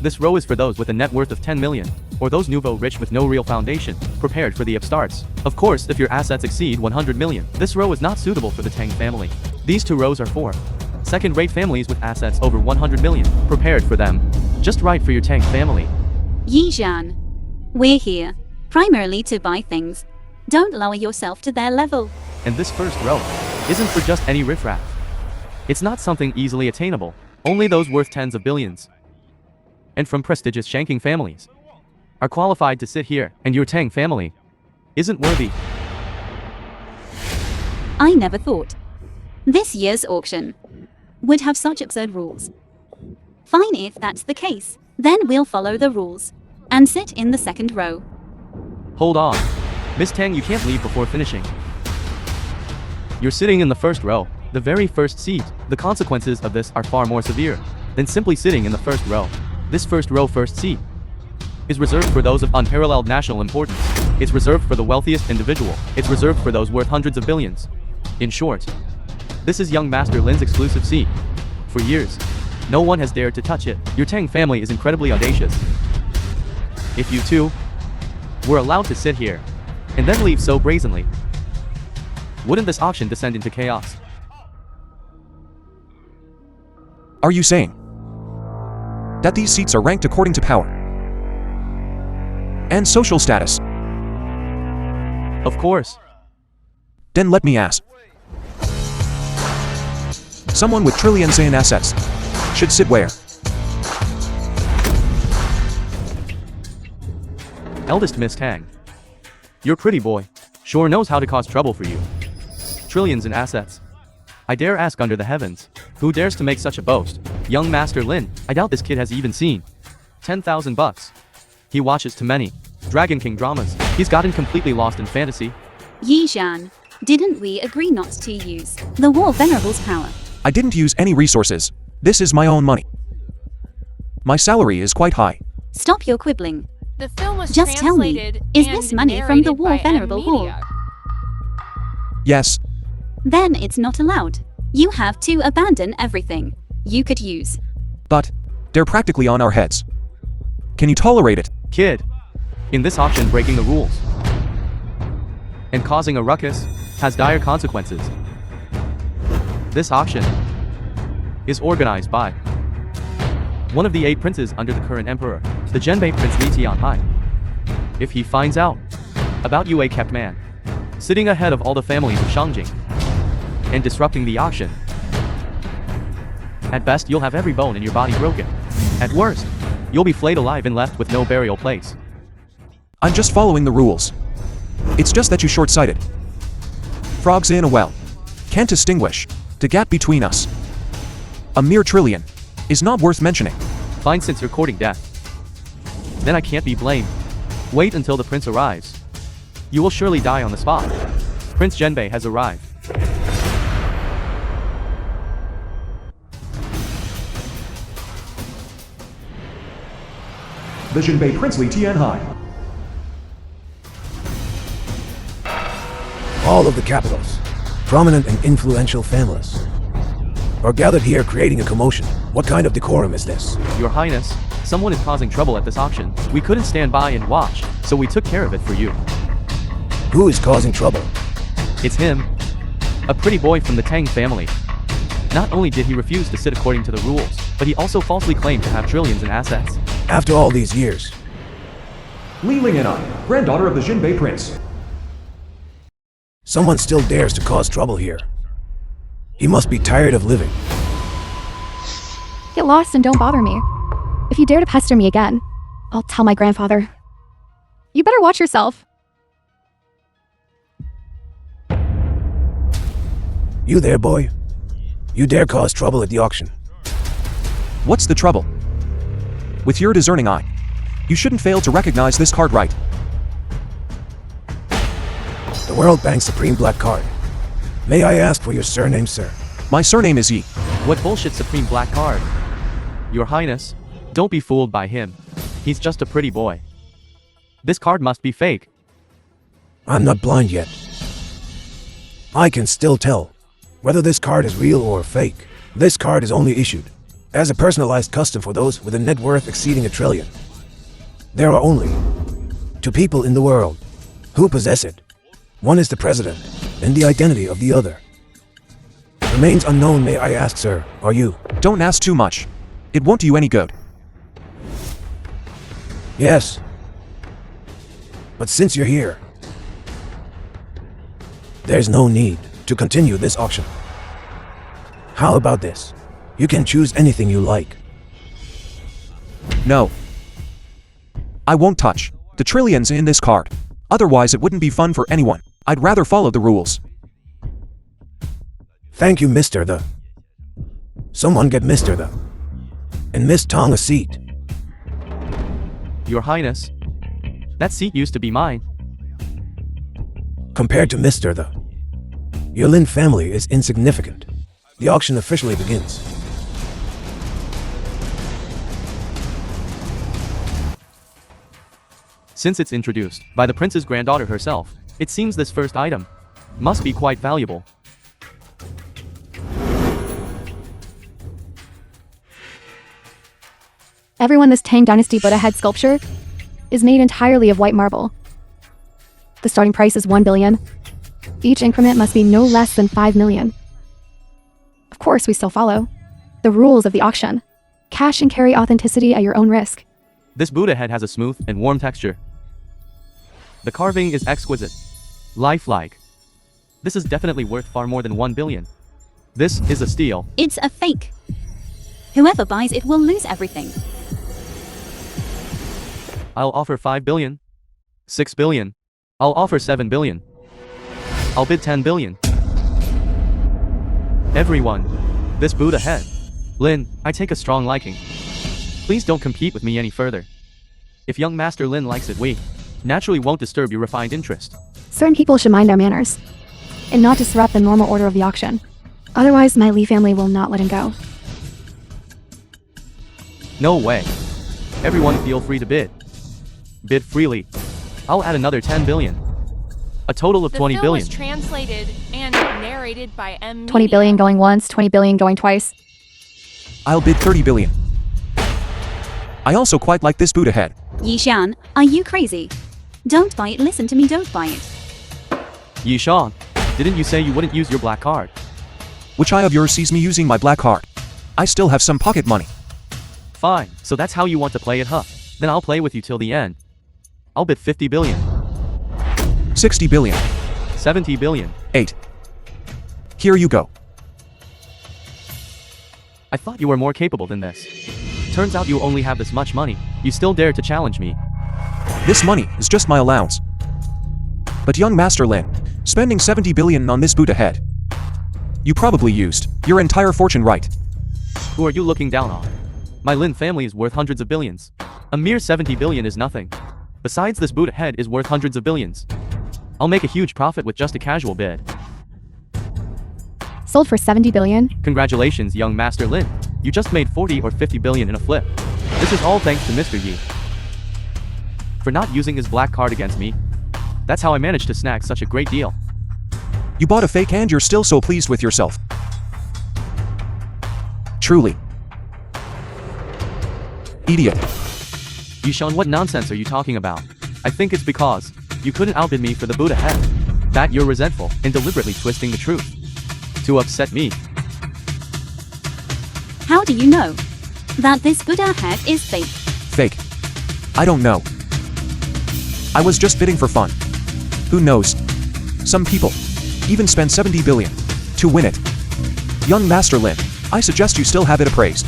This row is for those with a net worth of 10 million, or those nouveau rich with no real foundation, prepared for the upstarts. Of course, if your assets exceed 100 million, this row is not suitable for the Tang family. These two rows are for second-rate families with assets over 100 million, prepared for them. Just right for your Tang family. Yishan, we're here primarily to buy things. Don't lower yourself to their level. And this first row isn't for just any riffraff. It's not something easily attainable. Only those worth tens of billions and from prestigious Shanking families are qualified to sit here, and your Tang family isn't worthy. I never thought this year's auction would have such absurd rules. Fine, if that's the case, then we'll follow the rules and sit in the second row. Hold on. Miss Tang, you can't leave before finishing. You're sitting in the first row, the very first seat. The consequences of this are far more severe than simply sitting in the first row. This first row, first seat, is reserved for those of unparalleled national importance. It's reserved for the wealthiest individual. It's reserved for those worth hundreds of billions. In short, this is young Master Lin's exclusive seat. For years, no one has dared to touch it. Your Tang family is incredibly audacious. If you two were allowed to sit here and then leave so brazenly, wouldn't this auction descend into chaos? Are you saying that these seats are ranked according to power and social status? Of course. Then let me ask. Someone with trillions in assets should sit where? Eldest Miss Tang. Your pretty boy sure knows how to cause trouble for you. Trillions in assets. I dare ask under the heavens, who dares to make such a boast? Young Master Lin, I doubt this kid has even seen 10,000 bucks. He watches too many Dragon King dramas. He's gotten completely lost in fantasy. Yi Zhan, didn't we agree not to use the War Venerable's power? I didn't use any resources. This is my own money. My salary is quite high. Stop your quibbling. The film was Just tell me, translated is and this money from the narrated War by Venerable Hall? Media. Yes, Then it's not allowed. You have to abandon everything you could use. but they're practically on our heads. Can you tolerate it? Kid, in this auction breaking the rules and causing a ruckus has dire consequences. This auction is organized by one of the 8 princes under the current emperor, the Zhenbei Prince Li Tianhai. If he finds out about you, a kept man, sitting ahead of all the families of Shangjing and disrupting the auction, at best you'll have every bone in your body broken. At worst, you'll be flayed alive and left with no burial place. I'm just following the rules. It's just that you're short-sighted. Frogs in a well can't distinguish the gap between us. A mere trillion is not worth mentioning. Fine, since you're courting death, then I can't be blamed. Wait until the prince arrives. You will surely die on the spot. Prince Zhenbei has arrived. The Jinbei Princely Tianhai. All of the capitals, prominent and influential families, are gathered here creating a commotion. What kind of decorum is this? Your Highness, someone is causing trouble at this auction. We couldn't stand by and watch, so we took care of it for you. Who is causing trouble? It's him. A pretty boy from the Tang family. Not only did he refuse to sit according to the rules, but he also falsely claimed to have trillions in assets. After all these years, Li Linganai, granddaughter of the Jinbei Prince. someone still dares to cause trouble here. He must be tired of living. Get lost and don't bother me. If you dare to pester me again, I'll tell my grandfather. You better watch yourself. You there, boy? You dare cause trouble at the auction? What's the trouble? With your discerning eye, you shouldn't fail to recognize this card right. The World Bank Supreme Black Card. May I ask for your surname, sir? My surname is Yi. What bullshit supreme black card? Your Highness, don't be fooled by him. He's just a pretty boy. This card must be fake. I'm not blind yet. I can still tell whether this card is real or fake. This card is only issued as a personalized custom for those with a net worth exceeding $1 trillion. There are only 2 people in the world who possess it. One is the president, and the identity of the other remains unknown. May I ask, sir, are you? Don't ask too much. It won't do you any good. Yes. But since you're here, there's no need to continue this auction. How about this? You can choose anything you like. No. I won't touch the trillions in this card. Otherwise it wouldn't be fun for anyone. I'd rather follow the rules. Thank you, Mr. The. Someone get Mr. The. And Miss Tong a seat. Your Highness, that seat used to be mine. Compared to Mr. The, your Lin family is insignificant. The auction officially begins. Since it's introduced by the prince's granddaughter herself, it seems this first item must be quite valuable. Everyone, this Tang Dynasty Buddha head sculpture is made entirely of white marble. The starting price is 1 billion. Each increment must be no less than 5 million. Of course, we still follow the rules of the auction. Cash and carry authenticity at your own risk. This Buddha head has a smooth and warm texture. The carving is exquisite, lifelike. This is definitely worth far more than 1 billion. This is a steal. It's a fake. Whoever buys it will lose everything. I'll offer 5 billion. 6 billion. I'll offer 7 billion. I'll bid 10 billion. Everyone. This Buddha head. Lin, I take a strong liking. Please don't compete with me any further. If young Master Lin likes it, we naturally won't disturb your refined interest. Certain people should mind their manners and not disrupt the normal order of the auction. Otherwise, my Lee family will not let him go. No way. Everyone feel free to bid. Bid freely. I'll add another 10 billion. A total of 20 The film billion. was translated and narrated by M. 20 billion going once, 20 billion going twice. I'll bid 30 billion. I also quite like this Buddha head. Yishan, are you crazy? Don't buy it, listen to me, don't buy it. Yishan, didn't you say you wouldn't use your black card? Which eye of yours sees me using my black card? I still have some pocket money. Fine, so that's how you want to play it, huh? Then I'll play with you till the end. I'll bid 50 billion. 60 billion. 70 billion. 8. Here you go. I thought you were more capable than this. Turns out you only have this much money. You still dare to challenge me. This money is just my allowance. But young Master Lin, spending 70 billion on this Buddha head. You probably used your entire fortune, right? Who are you looking down on? My Lin family is worth hundreds of billions. A mere 70 billion is nothing. Besides, this Buddha head is worth hundreds of billions. I'll make a huge profit with just a casual bid. Sold for 70 billion. Congratulations, young Master Lin. You just made 40 or 50 billion in a flip. This is all thanks to Mr. Yi. For not using his black card against me. That's how I managed to snag such a great deal. You bought a fake and you're still so pleased with yourself. Truly. Idiot. Yishan, what nonsense are you talking about? I think it's because you couldn't outbid me for the Buddha head that you're resentful and deliberately twisting the truth to upset me. How do you know that this Buddha head is fake? Fake. I don't know. I was just bidding for fun. Who knows? Some people even spend 70 billion to win it. Young Master Lin, I suggest you still have it appraised.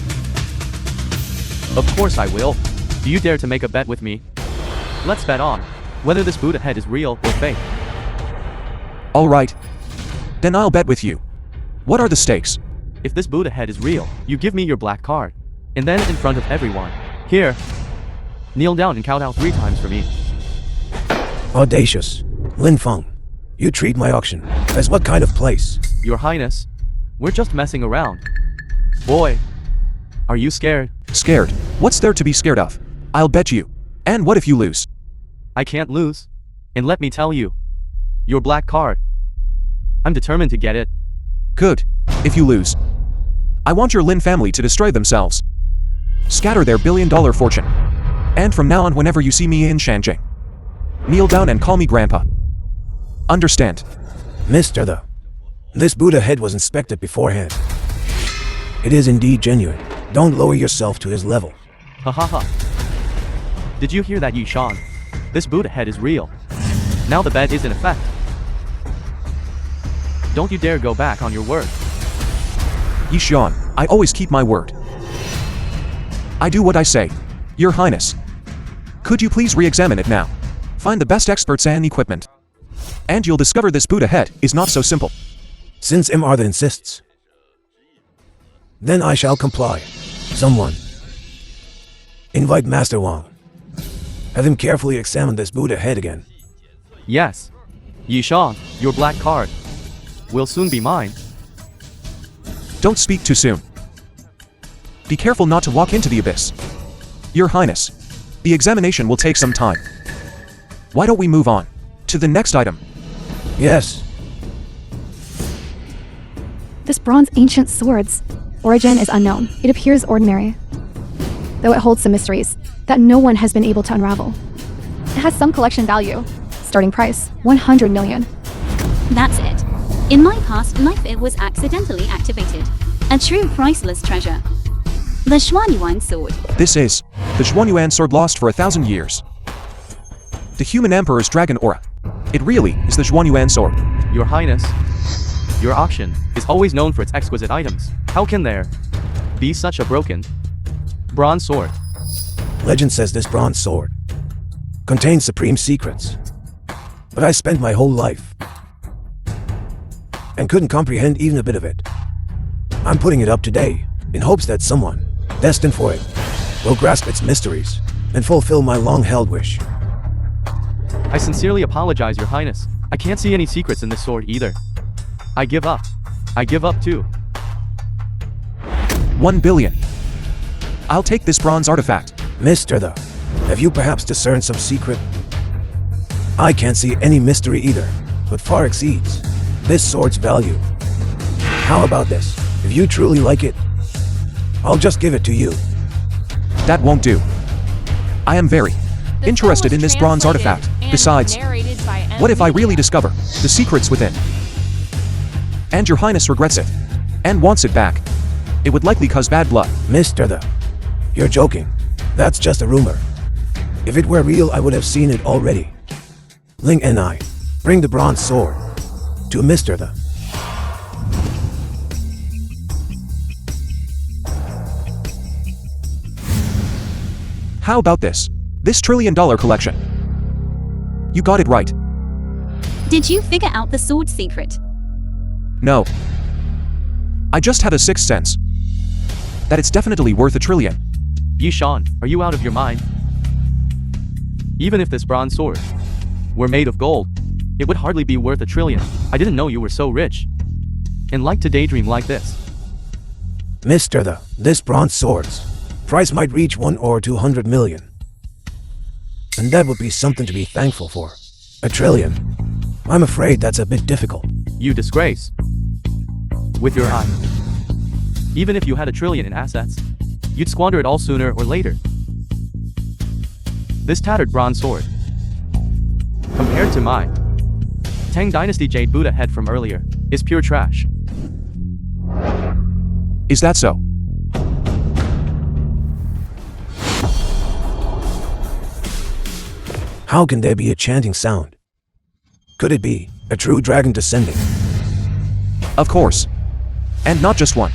Of course I will. Do you dare to make a bet with me? Let's bet on whether this Buddha head is real or fake. Alright. Then I'll bet with you. What are the stakes? If this Buddha head is real, you give me your black card. And then in front of everyone. Here. Kneel down and count out 3 times for me. Audacious. Lin Feng, you treat my auction as what kind of place? Your Highness, we're just messing around. Boy, are you scared? Scared? What's there to be scared of? I'll bet you. And what if you lose? I can't lose. And let me tell you, your black card. I'm determined to get it. Good. If you lose, I want your Lin family to destroy themselves. Scatter their billion-dollar fortune. And from now on, whenever you see me in Shanjing, kneel down and call me Grandpa. Understand? Mr. This Buddha head was inspected beforehand. It is indeed genuine. Don't lower yourself to his level. Ha ha ha. Did you hear that, Yishan? This Buddha head is real. Now the bet is in effect. Don't you dare go back on your word. Yishan, I always keep my word. I do what I say. Your Highness. Could you please re-examine it now? Find the best experts and equipment. And you'll discover this Buddha head is not so simple. Since Mr. insists, then I shall comply. Someone. Invite Master Wang. Have him carefully examine this Buddha head again. Yes. Yishan, your black card will soon be mine. Don't speak too soon. Be careful not to walk into the abyss. Your Highness, the examination will take some time. Why don't we move on to the next item? Yes. This bronze ancient sword's origin is unknown. It appears ordinary, though it holds some mysteries that no one has been able to unravel. It has some collection value. Starting price, 100 million. That's it. In my past life it was accidentally activated. A true priceless treasure. The Xuanyuan sword. This is the Xuanyuan sword lost for 1,000 years. The human emperor's dragon aura. It really is the Xuanyuan sword. Your Highness, Your auction is always known for its exquisite items. How can there be such a broken bronze sword? Legend says this bronze sword contains supreme secrets. But I spent my whole life and couldn't comprehend even a bit of it. I'm putting it up today in hopes that someone destined for it will grasp its mysteries and fulfill my long-held wish. I sincerely apologize, Your Highness. I can't see any secrets in this sword either. I give up. I give up too. 1 billion. I'll take this bronze artifact. Mr. Have you perhaps discerned some secret? I can't see any mystery either, but far exceeds this sword's value. How about this? If you truly like it, I'll just give it to you. That won't do. I am very The interested film in was this bronze translated artifact. and Besides, narrated by what if I M. really discover the secrets within? And Your Highness regrets it and wants it back. It would likely cause bad blood. Mr. You're joking. That's just a rumor. If it were real, I would have seen it already. Ling and I bring the bronze sword to Mr. How about this? This $1 trillion collection. You got it right. Did you figure out the sword secret? No. I just have a sixth sense that it's definitely worth $1 trillion. Yishan, are you out of your mind? Even if this bronze sword were made of gold, it would hardly be worth $1 trillion. I didn't know you were so rich and like to daydream like this. Mr. This bronze sword's price might reach 1 or 200 million. And that would be something to be thankful for. $1 trillion. I'm afraid that's a bit difficult. You disgrace. With your eye. Even if you had $1 trillion in assets, you'd squander it all sooner or later. This tattered bronze sword, compared to my Tang Dynasty Jade Buddha head from earlier, is pure trash. Is that so? How can there be a chanting sound? Could it be a true dragon descending? Of course. And not just one.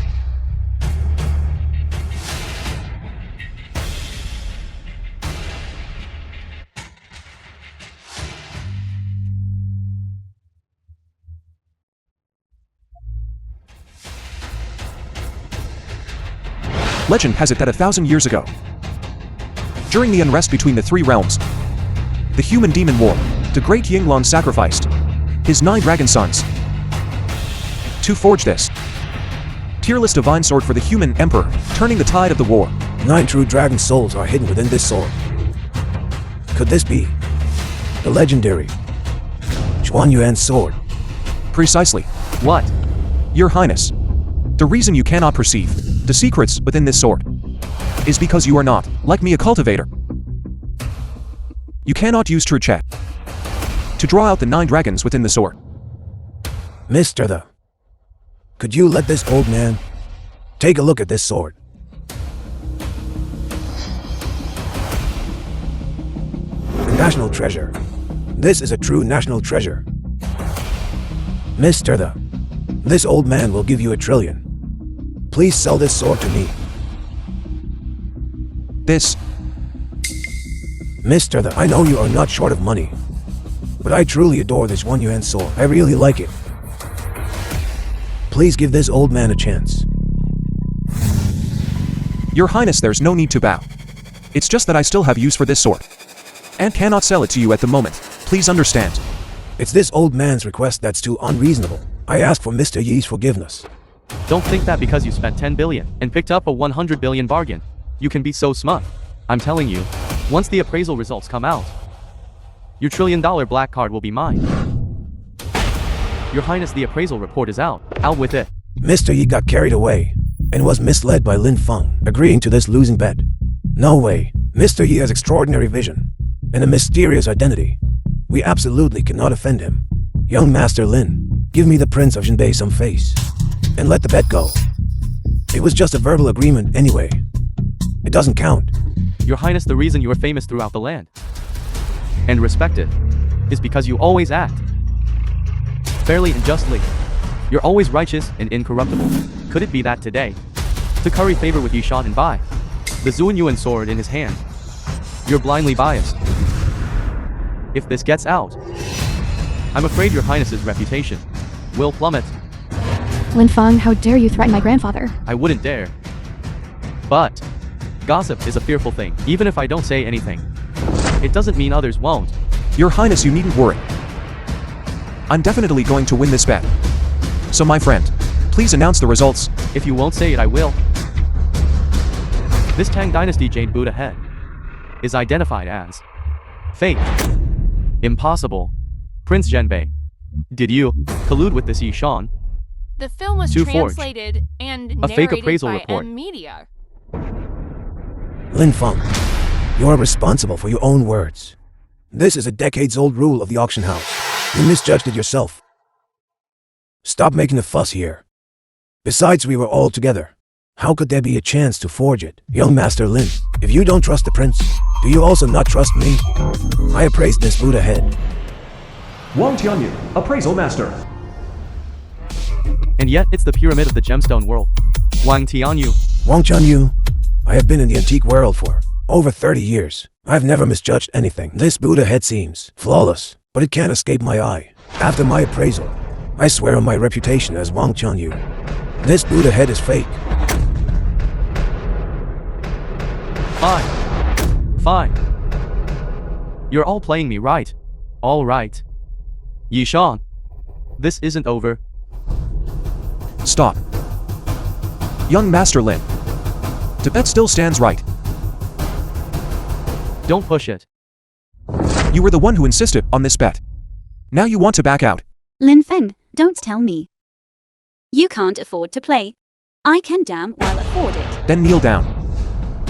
Legend has it that 1,000 years ago, during the unrest between the three realms, the human-demon war, the great Yinglong sacrificed his 9 dragon sons to forge this tearless divine sword for the human emperor, turning the tide of the war. 9 true dragon souls are hidden within this sword. Could this be the legendary Xuan Yuan sword? Precisely. What? Your Highness, the reason you cannot perceive the secrets within this sword is because you are not, like me, a cultivator. You cannot use true chat to draw out the 9 dragons within the sword. Mr. Could you let this old man take a look at this sword? A national treasure. This is a true national treasure. Mr. This old man will give you $1 trillion. Please sell this sword to me. This, Mr. I know you are not short of money, but I truly adore this Xuan Yuan sword. I really like it. Please give this old man a chance. Your Highness, there's no need to bow. It's just that I still have use for this sword and cannot sell it to you at the moment. Please understand. It's this old man's request that's too unreasonable. I ask for Mr. Yi's forgiveness. Don't think that because you spent 10 billion and picked up a 100 billion bargain, you can be so smug. I'm telling you, once the appraisal results come out, your $1 trillion black card will be mine. Your Highness, the appraisal report is out. Out with it. Mr. Yi got carried away and was misled by Lin Feng, agreeing to this losing bet. No way. Mr. Yi has extraordinary vision and a mysterious identity. We absolutely cannot offend him. Young Master Lin, give me the Prince of Jinbei some face and let the bet go. It was just a verbal agreement anyway. It doesn't count. Your Highness, the reason you are famous throughout the land and respected is because you always act fairly and justly. You're always righteous and incorruptible. Could it be that today, to curry favor with Yishan and Bai, the Zuanyuan sword in his hand, you're blindly biased? If this gets out, I'm afraid your highness's reputation will plummet. Lin Feng, how dare you threaten my grandfather? I wouldn't dare. But gossip is a fearful thing. Even if I don't say anything, it doesn't mean others won't. Your Highness, you needn't worry. I'm definitely going to win this bet. So my friend, please announce the results. If you won't say it, I will. This Tang Dynasty Jade Buddha head is identified as fake. Impossible. Prince Zhenbei, did you collude with this Yishan? The film was To forge translated and a fake narrated appraisal by report. M Media. Lin Feng, you are responsible for your own words. This is a decades-old rule of the auction house. You misjudged it yourself. Stop making a fuss here. Besides, we were all together. How could there be a chance to forge it? Young Master Lin, if you don't trust the prince, do you also not trust me? I appraised this Buddha head. Wang Tianyu, appraisal master. And yet, it's the pyramid of the gemstone world. Wang Tianyu. Wang Tianyu, I have been in the antique world for over 30 years. I've never misjudged anything. This Buddha head seems flawless, but it can't escape my eye. After my appraisal, I swear on my reputation as Wang Tianyu, this Buddha head is fake. Fine. Fine. You're all playing me right. All right. Yishan, this isn't over. Stop. Young Master Lin. The bet still stands right. Don't push it. You were the one who insisted on this bet. Now you want to back out. Lin Feng, don't tell me. You can't afford to play. I can damn well afford it. Then kneel down.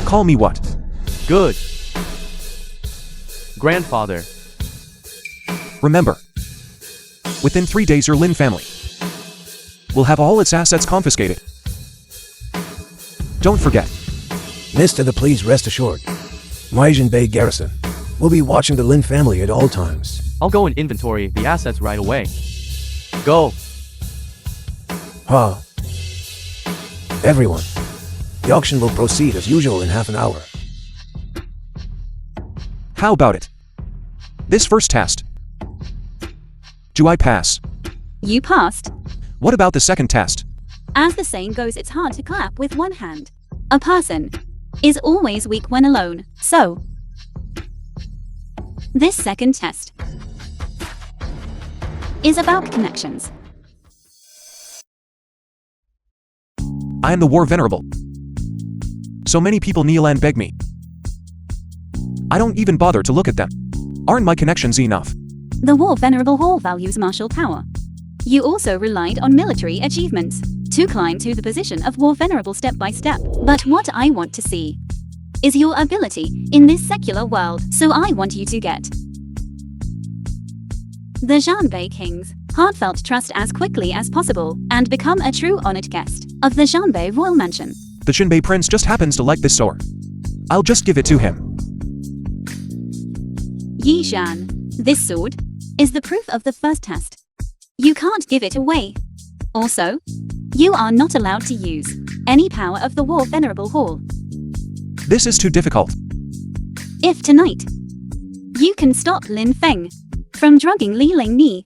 Call me what? Good. Grandfather. Remember, within 3 days your Lin family will have all its assets confiscated. Don't forget. Mr. Please rest assured, Maijin Bay Garrison will be watching the Lin family at all times. I'll go and inventory the assets right away. Go. Everyone, the auction will proceed as usual in half an hour. How about it? This first test. Do I pass? You passed. What about the second test? As the saying goes, it's hard to clap with one hand. A person is always weak when alone, so this second test is about connections. I am the War Venerable. So many people kneel and beg me. I don't even bother to look at them. Aren't my connections enough? The War Venerable Hall values martial power. You also relied on military achievements to climb to the position of War Venerable step by step. But what I want to see is your ability in this secular world, so I want you to get the Zhanbei King's heartfelt trust as quickly as possible and become a true honored guest of the Zhanbei Royal Mansion. The Jinbei Prince just happens to like this sword. I'll just give it to him. Yi Zhan, this sword is the proof of the first test. You can't give it away. Also, you are not allowed to use any power of the War Venerable Hall. This is too difficult. If tonight you can stop Lin Feng from drugging Li Lingni,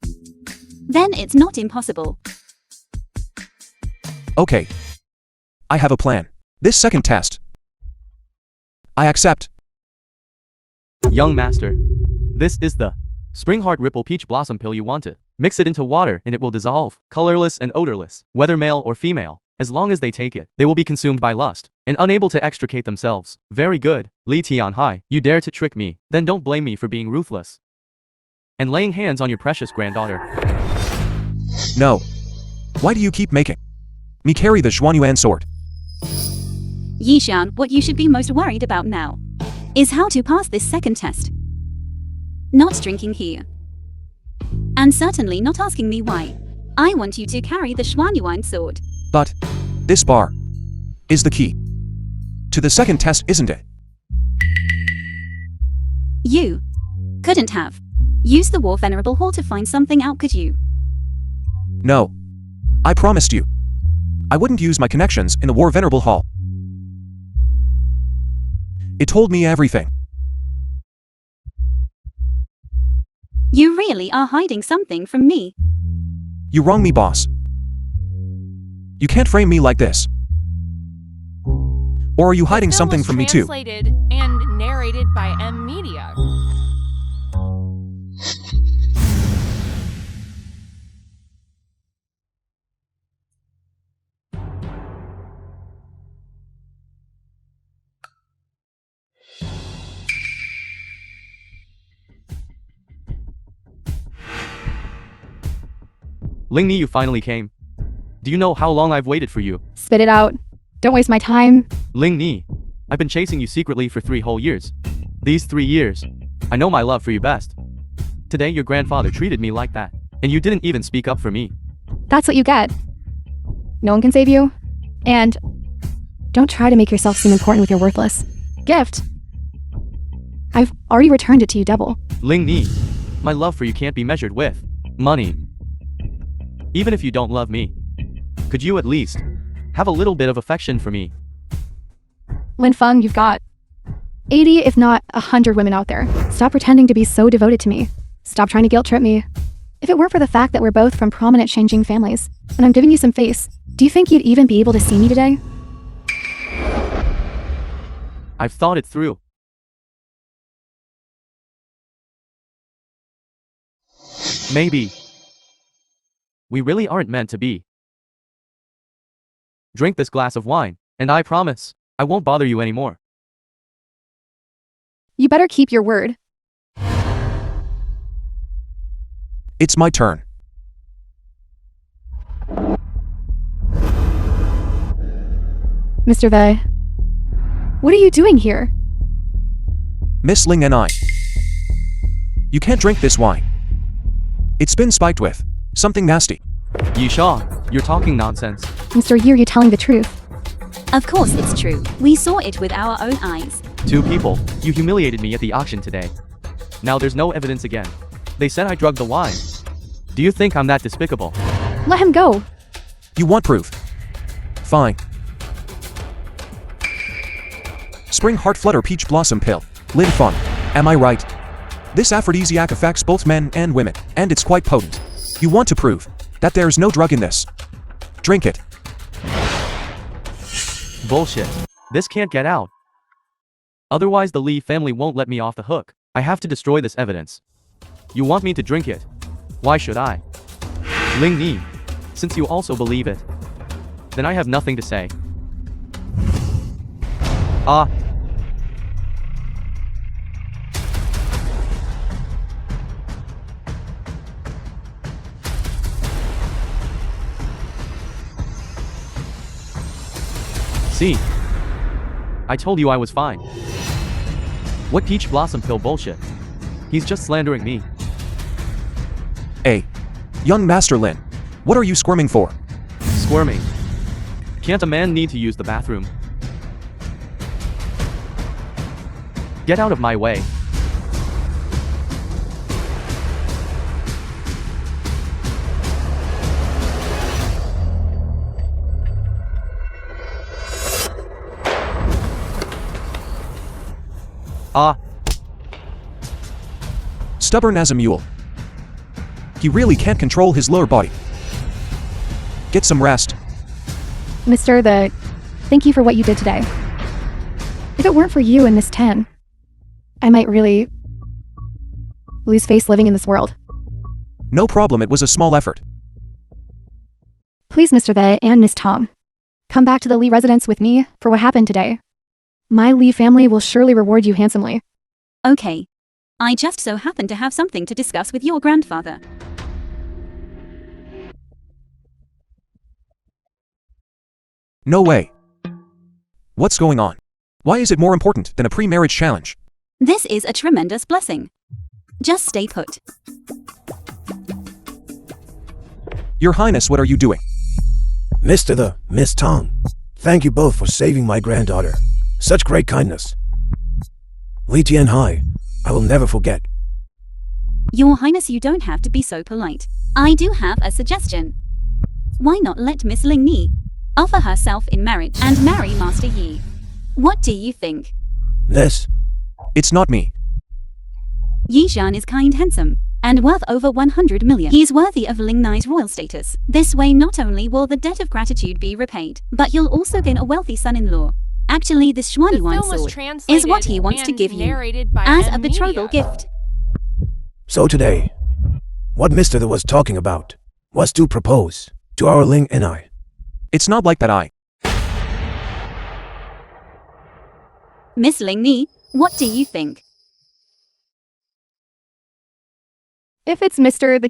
then it's not impossible. Okay. I have a plan. This second test. I accept. Young master, this is the Spring Heart Ripple Peach Blossom Pill you wanted. Mix it into water and it will dissolve, colorless and odorless, whether male or female. As long as they take it, they will be consumed by lust, and unable to extricate themselves. Very good, Li Tianhai. You dare to trick me, then don't blame me for being ruthless and laying hands on your precious granddaughter. No. Why do you keep making me carry the Zhuanyuan sword? Yi Zhan, what you should be most worried about now is how to pass this second test. Not drinking here. And certainly not asking me why. I want you to carry the Zhuanyuan sword. But this bar is the key to the second test, isn't it? You couldn't have used the War Venerable Hall to find something out, could you? No. I promised you. I wouldn't use my connections in the War Venerable Hall. It told me everything. You really are hiding something from me. You wrong me, boss. You can't frame me like this. Or are you hiding The film something was from me too? Translated and narrated by M Media. Lingni, you finally came. Do you know how long I've waited for you? Spit it out. Don't waste my time. Lingni, I've been chasing you secretly for 3 whole years. These 3 years, I know my love for you best. Today your grandfather treated me like that, and you didn't even speak up for me. That's what you get. No one can save you. And don't try to make yourself seem important with your worthless gift. I've already returned it to you double. Lingni, my love for you can't be measured with money. Even if you don't love me, could you at least have a little bit of affection for me? Lin Feng, you've got 80, if not 100 women out there. Stop pretending to be so devoted to me. Stop trying to guilt trip me. If it weren't for the fact that we're both from prominent Shangjing families, and I'm giving you some face, do you think you'd even be able to see me today? I've thought it through. Maybe we really aren't meant to be. Drink this glass of wine, and I promise I won't bother you anymore. You better keep your word. It's my turn. Mr. Vey, what are you doing here? Miss Ling and I. You can't drink this wine. It's been spiked with something nasty. Yisha, you're talking nonsense. Mr. Yi, are you telling the truth? Of course it's true. We saw it with our own eyes. 2 people, you humiliated me at the auction today. Now there's no evidence again. They said I drugged the wine. Do you think I'm that despicable? Let him go. You want proof? Fine. Spring Heart Flutter Peach Blossom Pill. Lin Feng. Am I right? This aphrodisiac affects both men and women, and it's quite potent. You want to prove that there's no drug in this. Drink it. Bullshit. This can't get out. Otherwise the Li family won't let me off the hook. I have to destroy this evidence. You want me to drink it? Why should I? Ling Ni, since you also believe it, then I have nothing to say. Ah. See? I told you I was fine. What peach blossom pill bullshit? He's just slandering me. Hey, young Master Lin, what are you squirming for? Squirming. Can't a man need to use the bathroom? Get out of my way. Ah. Stubborn as a mule. He really can't control his lower body. Get some rest. Mr. The, thank you for what you did today. If it weren't for you and Miss Ten, I might really lose face living in this world. No problem, it was a small effort. Please, Mr. Vey and Miss Tom, come back to the Lee residence with me for what happened today. My Lee family will surely reward you handsomely. Okay. I just so happen to have something to discuss with your grandfather. No way. What's going on? Why is it more important than a pre-marriage challenge? This is a tremendous blessing. Just stay put. Your Highness, what are you doing? Mr. the Miss Tong, thank you both for saving my granddaughter. Such great kindness. Li Tian Hai, I will never forget. Your Highness, you don't have to be so polite. I do have a suggestion. Why not let Miss Ling Ni offer herself in marriage and marry Master Yi? What do you think? This. It's not me. Yi Shan is kind, handsome, and worth over 100 million. He is worthy of Ling Nai's royal status. This way not only will the debt of gratitude be repaid, but you'll also gain a wealthy son-in-law. Actually, this The Xuanyuan film was sword is what he translated wants to and give you narrated by as a M betrothal Media. gift. So today, what Mr. The was talking about was to propose to our Ling and I. It's not like that. Miss Ling Ni, what do you think? If it's Mr. The,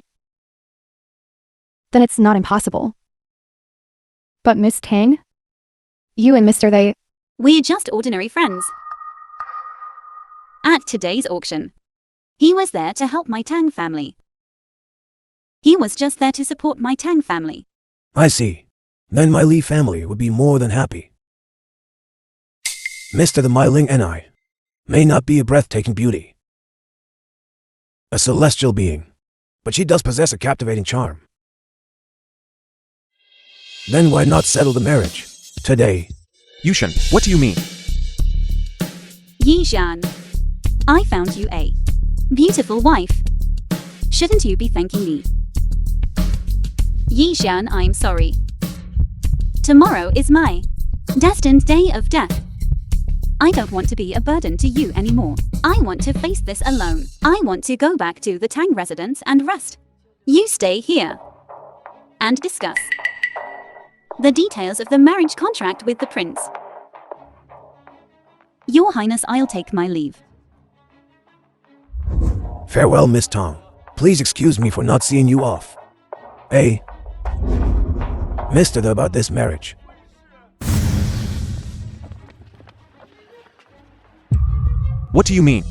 then it's not impossible. But Miss Tang? You and Mr. They, We're just ordinary friends. At today's auction, he was there to help my Tang family. He was just there to support my Tang family. I see. Then my Li family would be more than happy. Mr. The My Ling and I may not be a breathtaking beauty, a celestial being, but she does possess a captivating charm. Then why not settle the marriage today? Yushan, what do you mean? Yi Shan, I found you a beautiful wife. Shouldn't you be thanking me? Yi Shan, I'm sorry. Tomorrow is my destined day of death. I don't want to be a burden to you anymore. I want to face this alone. I want to go back to the Tang residence and rest. You stay here and discuss the details of the marriage contract with the prince. Your Highness, I'll take my leave. Farewell, Miss Tong. Please excuse me for not seeing you off. Hey, Mr. The about this marriage. What do you mean?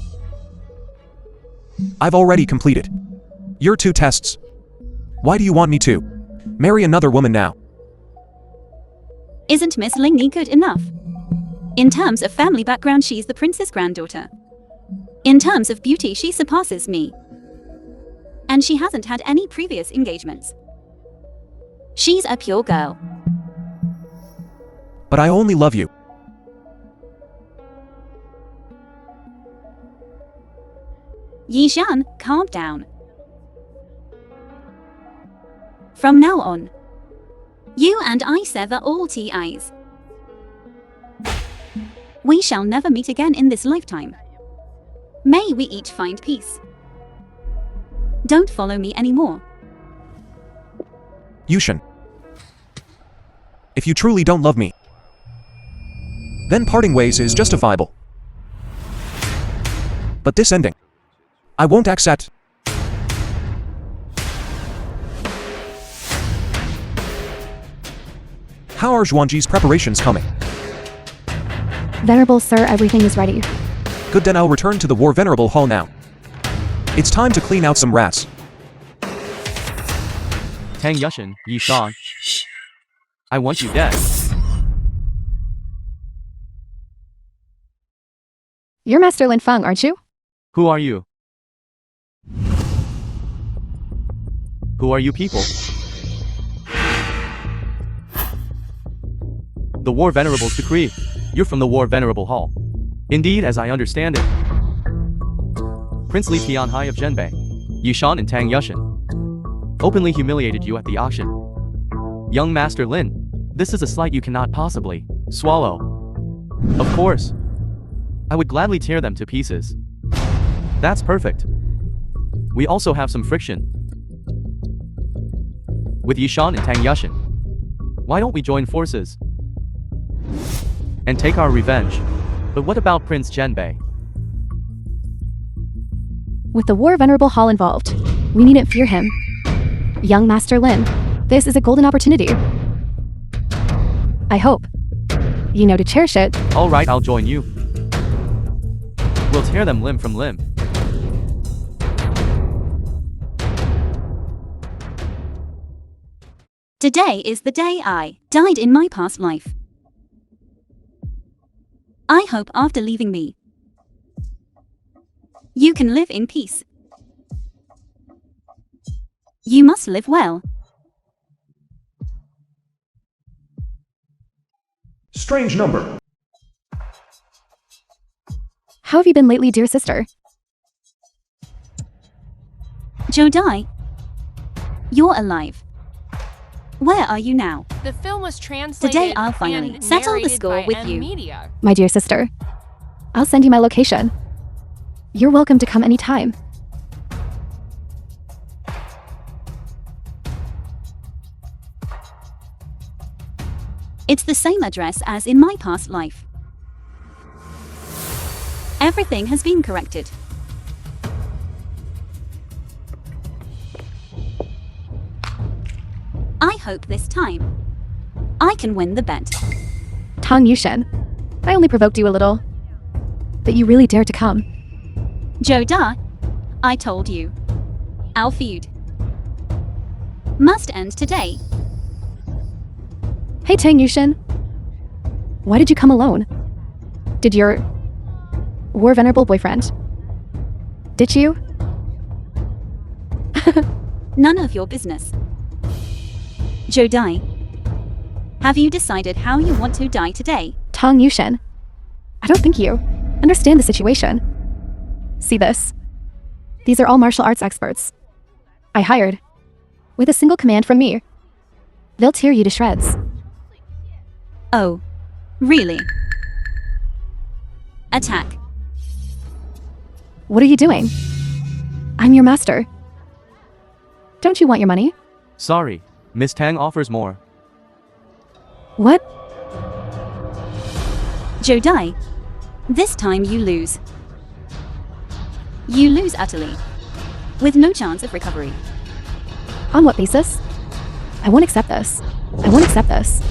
I've already completed your 2 tests. Why do you want me to marry another woman now? Isn't Miss Ling Ni good enough? In terms of family background, she's the prince's granddaughter. In terms of beauty, she surpasses me. And she hasn't had any previous engagements. She's a pure girl. But I only love you. Yi Shan, calm down. From now on, you and I sever all ties. We shall never meet again in this lifetime. May we each find peace. Don't follow me anymore. Yushan. If you truly don't love me, then parting ways is justifiable. But this ending, I won't accept. How are Zhuangji's preparations coming? Venerable Sir, everything is ready. Good, then I'll return to the War Venerable Hall now. It's time to clean out some rats. Tang Yushan, Yi Shan. I want you dead. You're Master Lin Feng, aren't you? Who are you? Who are you people? The War Venerable's decree. You're from the War Venerable Hall. Indeed, as I understand it. Prince Li Tianhai of Zhenbei, Yishan and Tang Yushan openly humiliated you at the auction. Young Master Lin, this is a slight you cannot possibly swallow. Of course, I would gladly tear them to pieces. That's perfect. We also have some friction with Yishan and Tang Yushan. Why don't we join forces and take our revenge? But what about Prince Zhenbei? With the War Venerable Hall involved, we needn't fear him. Young Master Lin, this is a golden opportunity. I hope you know to cherish it. Alright, I'll join you. We'll tear them limb from limb. Today is the day I died in my past life. I hope after leaving me, you can live in peace. You must live well. Strange number. How have you been lately, dear sister? Joe Dai, you're alive. Where are you now? The film was translated Today I'll finally and settle the narrated score by with M you. Media. My dear sister. I'll send you my location. You're welcome to come anytime. It's the same address as in my past life. Everything has been corrected. I hope this time I can win the bet. Tang Yushen. I only provoked you a little. But you really dared to come. Joe Da, I told you. Our feud must end today. Hey Tang Yushen. Why did you come alone? Did your war venerable boyfriend? Did you? None of your business. Joe Dai, have you decided how you want to die today? Tang Yushen. I don't think you understand the situation. See this? These are all martial arts experts. I hired. With a single command from me. They'll tear you to shreds. Oh, really? Attack. What are you doing? I'm your master. Don't you want your money? Sorry, Miss Tang offers more. What? Joe Dai, this time you lose. You lose utterly, with no chance of recovery. On what basis? I won't accept this. I won't accept this.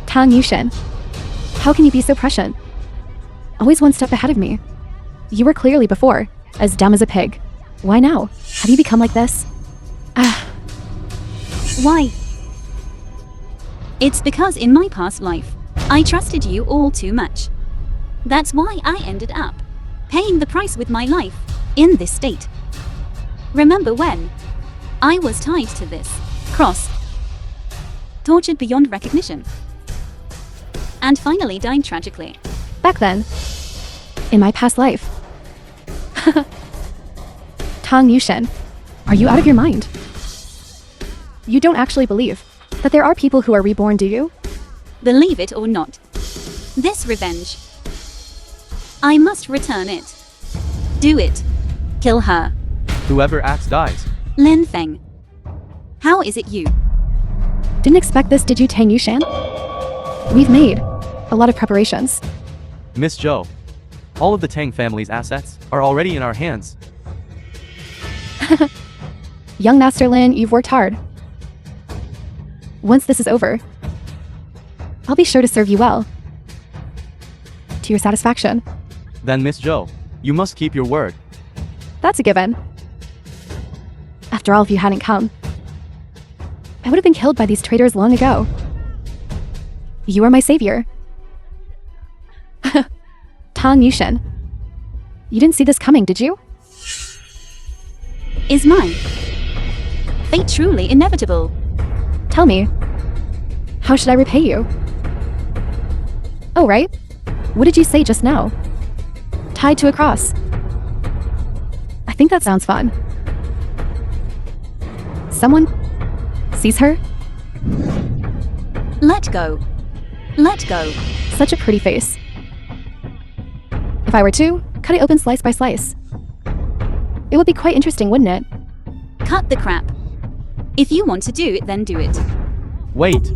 Tang Yushen. How can you be so prescient? Always one step ahead of me. You were clearly before, as dumb as a pig. Why now? Have you become like this? Why? It's because in my past life, I trusted you all too much. That's why I ended up paying the price with my life in this state. Remember when I was tied to this cross, tortured beyond recognition, and finally died tragically. Back then. In my past life. Tang Yushen, are you out of your mind? You don't actually believe that there are people who are reborn, do you? Believe it or not, this revenge, I must return it. Do it. Kill her. Whoever acts dies. Lin Feng. How is it you? Didn't expect this, did you, Tang Yushan? We've made a lot of preparations. Miss Zhou, all of the Tang family's assets are already in our hands. Young Master Lin, you've worked hard. Once this is over, I'll be sure to serve you well. To your satisfaction. Then Miss Zhou, you must keep your word. That's a given. After all, if you hadn't come, I would have been killed by these traitors long ago. You are my savior. Tang Yushen. You didn't see this coming, did you? Is mine fate truly inevitable? Tell me, how should I repay you? Oh, right. What did you say just now? Tied to a cross. I think that sounds fun. Someone sees her? Let go. Let go. Such a pretty face. If I were to, cut it open slice by slice. It would be quite interesting, wouldn't it? Cut the crap. If you want to do it, then do it. Wait.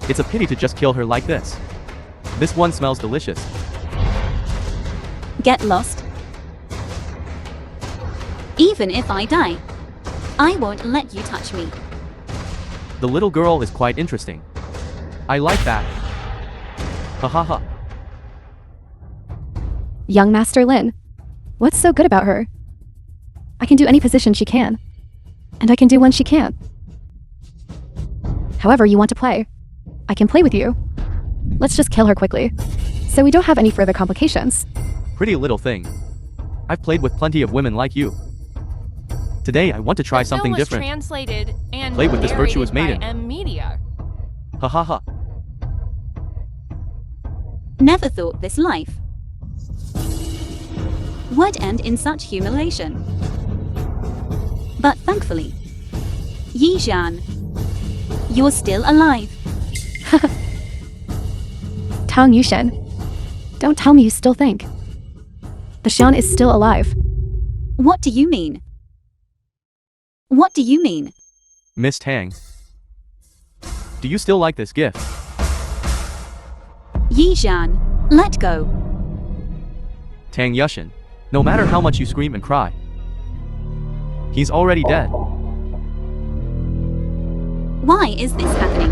It's a pity to just kill her like this. This one smells delicious. Get lost. Even if I die, I won't let you touch me. The little girl is quite interesting. I like that. Ha ha ha. Young Master Lin. What's so good about her? I can do any position she can. And I can do one she can't. However you want to play, I can play with you. Let's just kill her quickly, so we don't have any further complications. Pretty little thing. I've played with plenty of women like you. Today I want to try The film something was different. translated and Play with this narrated virtuous by maiden. M Media. Ha ha ha. Never thought this life would end in such humiliation. But thankfully, Yixian, you're still alive. Tang Yushen, don't tell me you still think. The Xian is still alive. What do you mean? What do you mean? Miss Tang. Do you still like this gift? Yixian, let go. Tang Yushin, no matter how much you scream and cry, he's already dead. Why is this happening?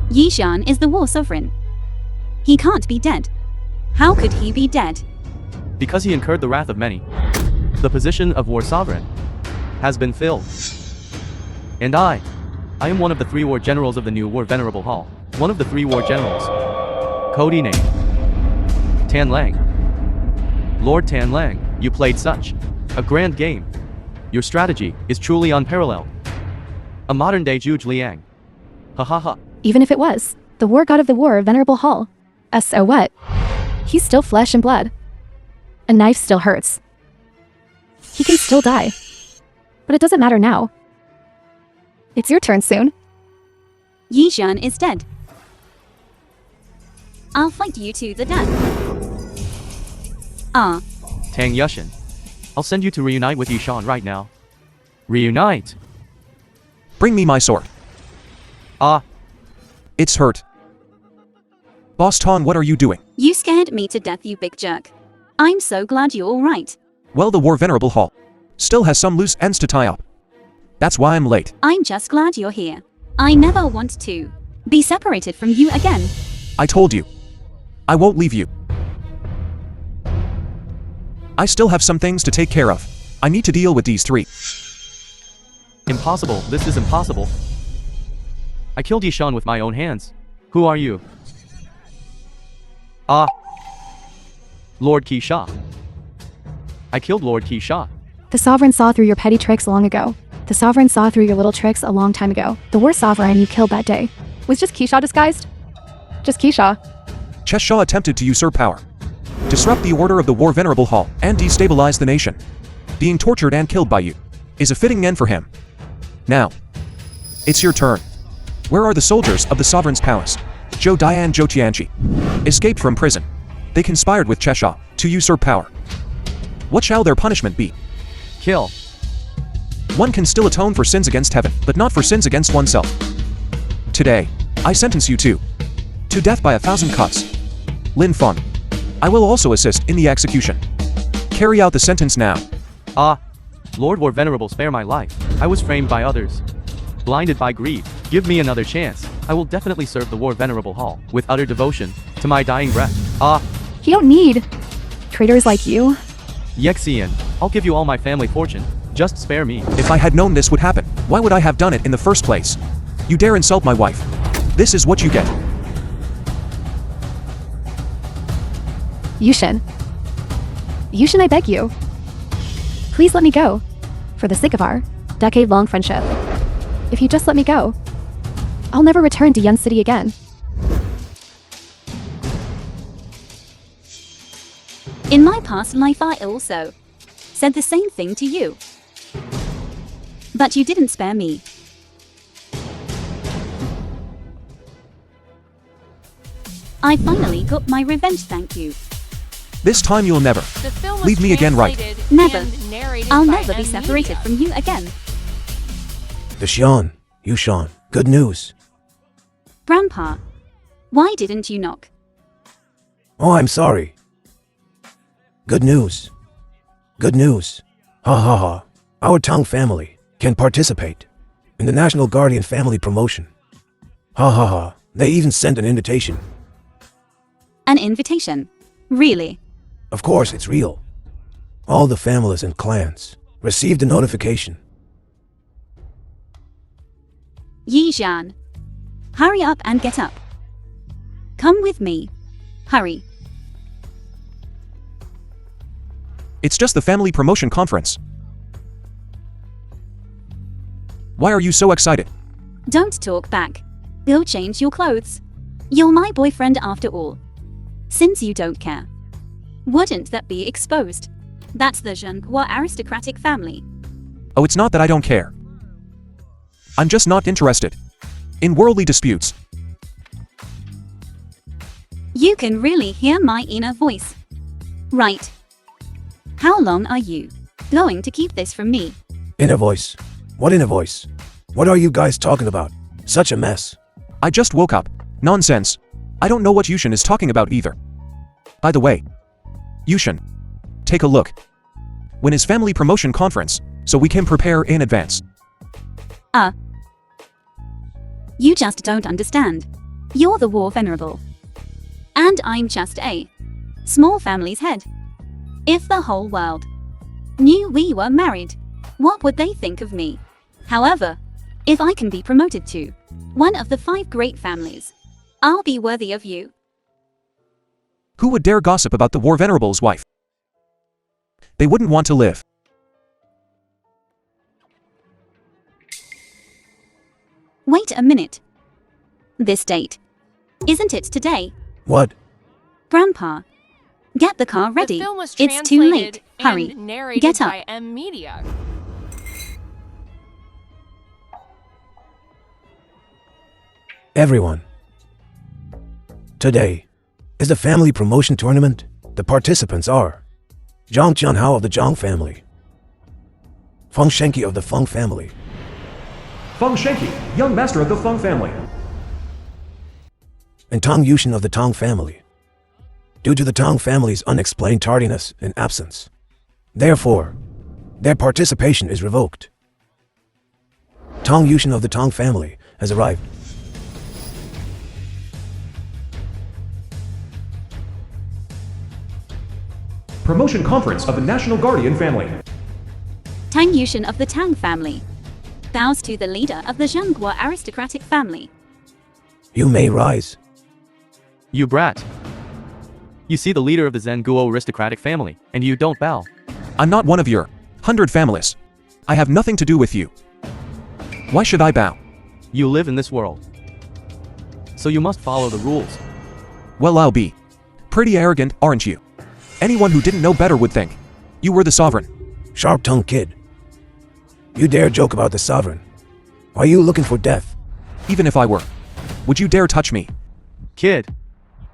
Yixian is the war sovereign. He can't be dead. How could he be dead? Because he incurred the wrath of many. The position of war sovereign has been filled. And I am one of the 3 war generals of the new war venerable hall. One of the 3 war generals. Cody name. Tan Lang. Lord Tan Lang, you played such a grand game. Your strategy is truly unparalleled. A modern day Zhuge Liang. Ha ha ha. Even if it was, the war god of the war, Venerable Hall. So what? He's still flesh and blood. A knife still hurts. He can still die. But it doesn't matter now. It's your turn soon. Yixian is dead. I'll fight you to the death. Tang Yushin, I'll send you to reunite with Yishan right now. Reunite? Bring me my sword. It's hurt. Boss Ton, what are you doing? You scared me to death, you big jerk. I'm so glad you're alright. Well, the war venerable hall still has some loose ends to tie up. That's why I'm late. I'm just glad you're here. I never want to be separated from you again. I told you. I won't leave you. I still have some things to take care of. I need to deal with these 3. Impossible, this is impossible. I killed Yishan with my own hands. Who are you? Lord Qisha. I killed Lord Qisha. The Sovereign saw through your petty tricks long ago. The Sovereign saw through your little tricks a long time ago. The war Sovereign you killed that day was just Qisha disguised? Just Qisha. Cheshah attempted to usurp power, disrupt the order of the war venerable hall, and destabilize the nation. Being tortured and killed by you is a fitting end for him. Now, it's your turn. Where are the soldiers of the Sovereign's palace? Zhou Dai and Zhou Tianqi escaped from prison. They conspired with Cheshah to usurp power. What shall their punishment be? Kill. One can still atone for sins against heaven, but not for sins against oneself. Today, I sentence you to death by 1,000 cuts. Lin Feng, I will also assist in the execution. Carry out the sentence now. Lord War Venerable, spare my life. I was framed by others. Blinded by greed. Give me another chance. I will definitely serve the War Venerable Hall with utter devotion to my dying breath. You don't need traitors like you. Yexian, I'll give you all my family fortune. Just spare me. If I had known this would happen, why would I have done it in the first place? You dare insult my wife. This is what you get. Yushin. Yushin, I beg you. Please let me go. For the sake of our decade-long friendship. If you just let me go, I'll never return to Yun City again. In my past life I also said the same thing to you. But you didn't spare me. I finally got my revenge, thank you. This time you'll never The film was leave me again, right? translated Never. and narrated I'll by never be M separated Media. from you again. The Xian, Yushan, good news. Grandpa, why didn't you knock? Oh, I'm sorry. Good news. Good news. Ha ha ha. Our Tang family can participate in the National Guardian Family Promotion. Ha ha ha. They even sent an invitation. An invitation? Really? Of course, it's real. All the families and clans received a notification. Yixian, hurry up and get up. Come with me. Hurry. It's just the family promotion conference. Why are you so excited? Don't talk back. Go change your clothes. You're my boyfriend after all. Since you don't care, wouldn't that be exposed? That's the Zhenghua aristocratic family. Oh, it's not that I don't care. I'm just not interested in worldly disputes. You can really hear my inner voice. Right. How long are you going to keep this from me? Inner voice. What inner voice? What are you guys talking about? Such a mess. I just woke up. Nonsense. I don't know what Yushin is talking about either. By the way, Yushin, take a look. When is family promotion conference, so we can prepare in advance? You just don't understand. You're the war venerable. And I'm just a small family's head. If the whole world knew we were married, what would they think of me? However, if I can be promoted to one of the 5 great families, I'll be worthy of you. Who would dare gossip about the war venerable's wife? They wouldn't want to live. Wait a minute. This date. Isn't it today? What? Grandpa, get the car ready. The film was It's too translated late. Hurry. and narrated Get up. by M Media. Everyone. Today is the family promotion tournament. The participants are Zhang Jianhao of the Zhang family, Feng Shenki of the Feng family, Feng Shenki, young master of the Feng family. and Tang Yushin of the Tang family. Due to the Tang family's unexplained tardiness and absence, therefore, their participation is revoked. Tang Yushin of the Tang family has arrived. Promotion conference of the National Guardian family. Tang Yushin of the Tang family bows to the leader of the Zhenghua aristocratic family. You may rise. You brat. You see the leader of the Zhenguo aristocratic family, and you don't bow. I'm not one of your 100 families. I have nothing to do with you. Why should I bow? You live in this world, so you must follow the rules. Well, I'll be pretty arrogant, aren't you? Anyone who didn't know better would think you were the sovereign. Sharp-tongued kid. You dare joke about the sovereign. Are you looking for death? Even if I were, would you dare touch me? Kid,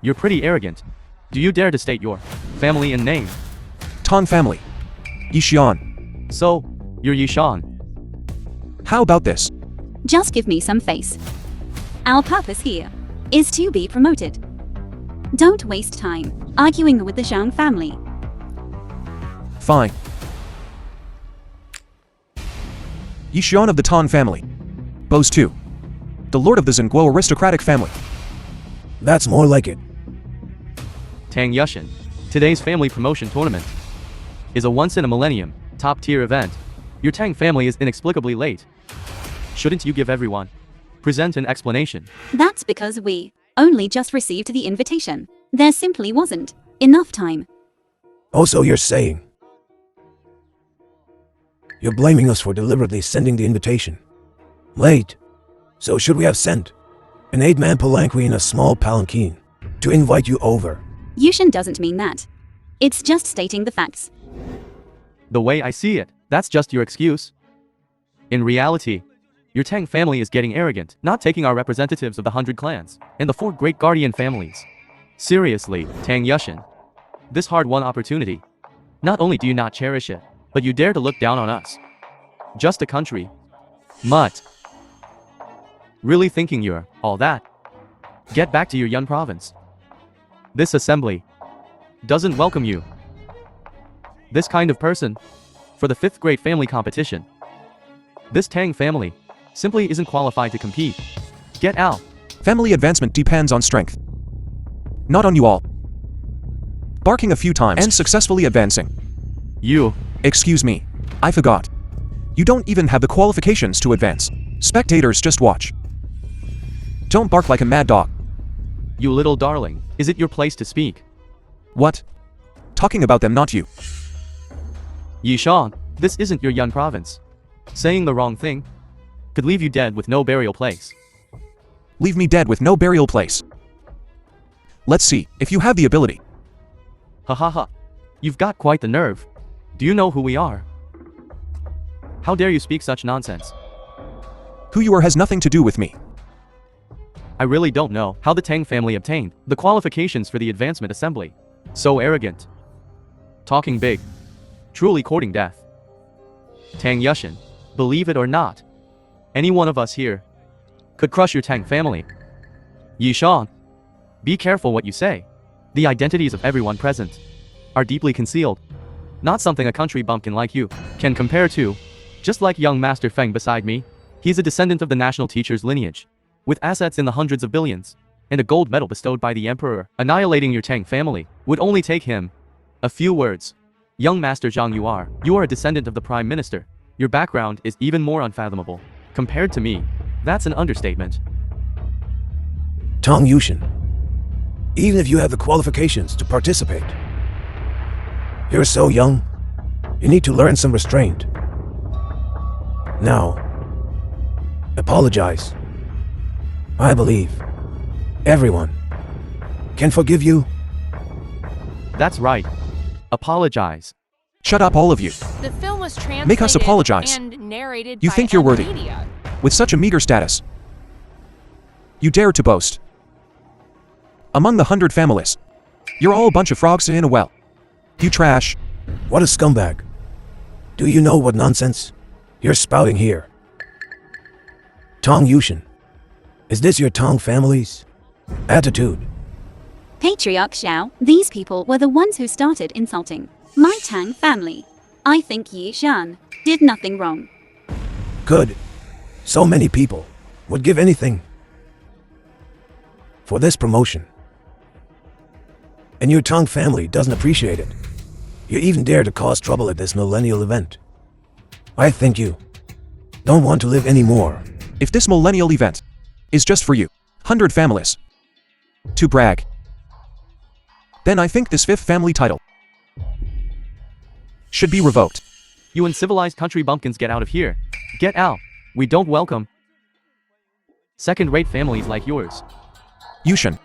you're pretty arrogant. Do you dare to state your family and name? Tang family. Yishan. So, you're Yishan. How about this? Just give me some face. Our purpose here is to be promoted. Don't waste time arguing with the Zhang family. Fine. Yishan of the Tang family bows to the lord of the Zhenguo aristocratic family. That's more like it. Tang Yushin. Today's family promotion tournament is a once-in-a-millennium, top-tier event. Your Tang family is inexplicably late. Shouldn't you give everyone present an explanation? That's because we only just received the invitation. There simply wasn't enough time. Also, you're saying you're blaming us for deliberately sending the invitation late. So should we have sent an 8-man palanquin in a small palanquin to invite you over? Yushin doesn't mean that. It's just stating the facts. The way I see it, that's just your excuse. In reality, your Tang family is getting arrogant, not taking our representatives of the 100 clans and the 4 great guardian families. Seriously, Tang Yushin. This hard-won opportunity. Not only do you not cherish it, but you dare to look down on us. Just a country. Mutt. Really thinking you're all that? Get back to your Yun province. This assembly doesn't welcome you. This kind of person for the 5th grade family competition. This Tang family simply isn't qualified to compete. Get out. Family advancement depends on strength, not on you all. Barking a few times and successfully advancing. You. Excuse me, I forgot. You don't even have the qualifications to advance. Spectators just watch. Don't bark like a mad dog. You little darling, is it your place to speak? What? Talking about them, not you. Yishan, this isn't your Yun province. Saying the wrong thing could leave you dead with no burial place. Leave me dead with no burial place. Let's see if you have the ability. Ha ha ha. You've got quite the nerve. Do you know who we are? How dare you speak such nonsense? Who you are has nothing to do with me. I really don't know how the Tang family obtained the qualifications for the advancement assembly. So arrogant. Talking big. Truly courting death. Tang Yushin, believe it or not, any one of us here could crush your Tang family. Yi Shan, be careful what you say. The identities of everyone present are deeply concealed. Not something a country bumpkin like you can compare to. Just like young Master Feng beside me, he's a descendant of the national teacher's lineage, with assets in the hundreds of billions, and a gold medal bestowed by the emperor. Annihilating your Tang family would only take him a few words. Young Master Zhang, you are a descendant of the Prime Minister. Your background is even more unfathomable. Compared to me, that's an understatement. Tang Yushin, even if you have the qualifications to participate, you're so young, you need to learn some restraint. Now, apologize. I believe everyone can forgive you. That's right. Apologize. Shut up, all of you. The film was translated Make us apologize. and narrated You by think you're worthy. Media. With such a meager status, you dare to boast. Among the 100 families, you're all a bunch of frogs in a well. You trash. What a scumbag. Do you know what nonsense you're spouting here? Tang Yushin, is this your Tang family's attitude? Patriarch Xiao, these people were the ones who started insulting my Tang family. I think Yi Shan did nothing wrong. Good. So many people would give anything for this promotion. And your Tang family doesn't appreciate it. You even dare to cause trouble at this millennial event. I think you don't want to live anymore. If this millennial event is just for you, 100 families, to brag, then I think this 5th family title should be revoked. You uncivilized country bumpkins, get out of here. Get out. We don't welcome second-rate families like yours. Yushin,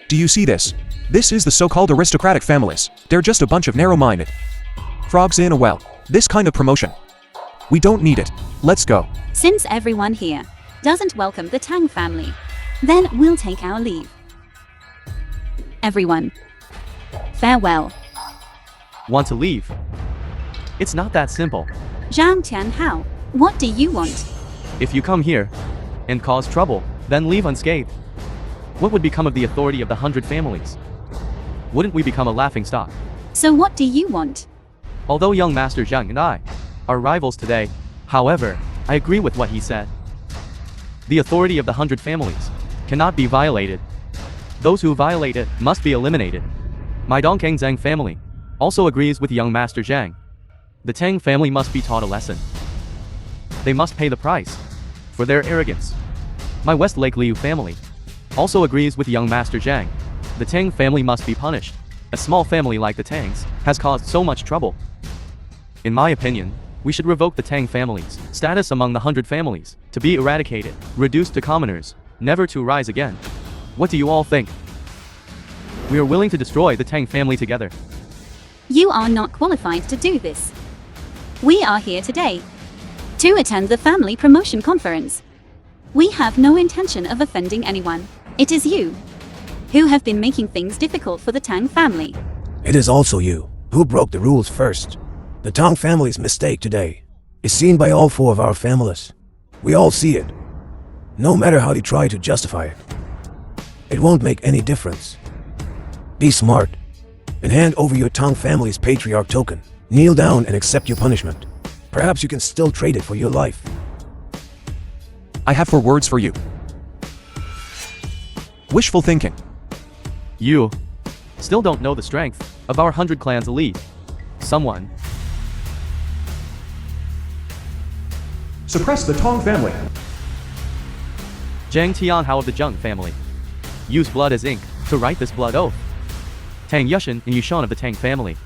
do you see this? This is the so-called aristocratic families. They're just a bunch of narrow-minded frogs in a well. This kind of promotion, we don't need it. Let's go. Since everyone here doesn't welcome the Tang family, then we'll take our leave. Everyone, farewell. Want to leave? It's not that simple. Zhang Tianhao, what do you want? If you come here and cause trouble, then leave unscathed. What would become of the authority of the 100 families? Wouldn't we become a laughingstock? So what do you want? Although young Master Zhang and I are rivals today, however, I agree with what he said. The authority of the 100 families cannot be violated. Those who violate it must be eliminated. My Dongkang Zhang family also agrees with young Master Zhang. The Tang family must be taught a lesson. They must pay the price for their arrogance. My West Lake Liu family also agrees with young Master Zhang. The Tang family must be punished. A small family like the Tangs has caused so much trouble. In my opinion, we should revoke the Tang family's status among the 100 families, to be eradicated, reduced to commoners, never to rise again. What do you all think? We are willing to destroy the Tang family together. You are not qualified to do this. We are here today to attend the family promotion conference. We have no intention of offending anyone. It is you who have been making things difficult for the Tang family. It is also you who broke the rules first. The Tang family's mistake today is seen by all 4 of our families. We all see it. No matter how they try to justify it, it won't make any difference. Be smart and hand over your Tang family's patriarch token. Kneel down and accept your punishment. Perhaps you can still trade it for your life. I have 4 words for you. Wishful thinking. You still don't know the strength of our 100 clans elite. Someone Suppress the Tong family. Zhang Tianhao of the Zheng family use blood as ink to write this blood oath. Tang Yushin and Yushan of the Tang family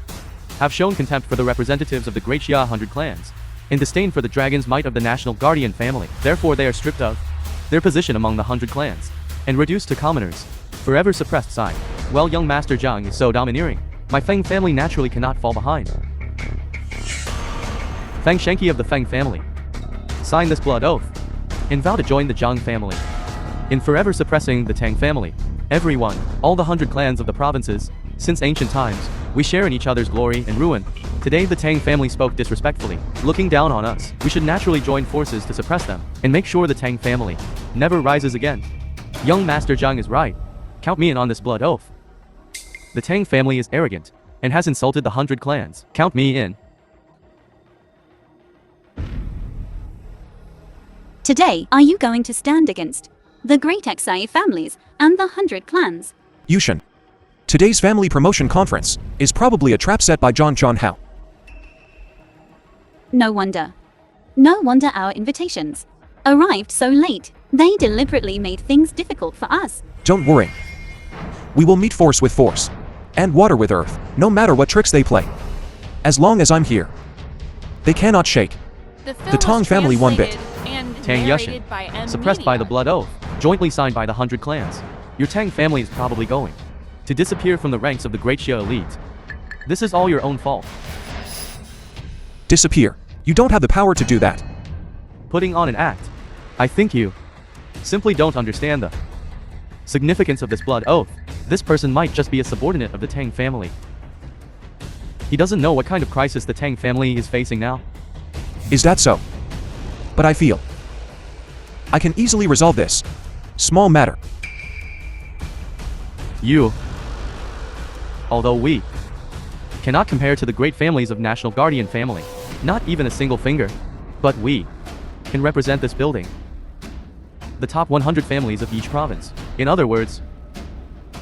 have shown contempt for the representatives of the great Xia 100 clans, and disdain for the dragon's might of the national guardian family. Therefore they are stripped of their position among the 100 clans, and reduced to commoners. Forever suppressed sigh. Well, young Master Zhang is so domineering. My Feng family naturally cannot fall behind. Feng Shenki of the Feng family. Sign this blood oath. And vow to join the Zhang family. In forever suppressing the Tang family. Everyone, all the 100 clans of the provinces, since ancient times, we share in each other's glory and ruin. Today the Tang family spoke disrespectfully, looking down on us. We should naturally join forces to suppress them, and make sure the Tang family never rises again. Young Master Zhang is right. Count me in on this blood oath. The Tang family is arrogant, and has insulted the 100 clans. Count me in. Today, are you going to stand against the great Xi families and the 100 clans? Yushin. Today's family promotion conference is probably a trap set by John Hao. No wonder. No wonder our invitations arrived so late. They deliberately made things difficult for us. Don't worry. We will meet force with force. And water with earth, no matter what tricks they play. As long as I'm here. They cannot shake. The Tong family one bit. Tang Yushin. Suppressed by the blood oath, jointly signed by the 100 clans. Your Tang family is probably going to disappear from the ranks of the great Xia elite. This is all your own fault. Disappear. You don't have the power to do that. Putting on an act. I think you simply don't understand the significance of this blood oath. This person might just be a subordinate of the Tang family. He doesn't know what kind of crisis the Tang family is facing now. Is that so? But I feel I can easily resolve this small matter. Although we cannot compare to the great families of National Guardian family, not even a single finger, but we can represent this building. The top 100 families of each province. In other words,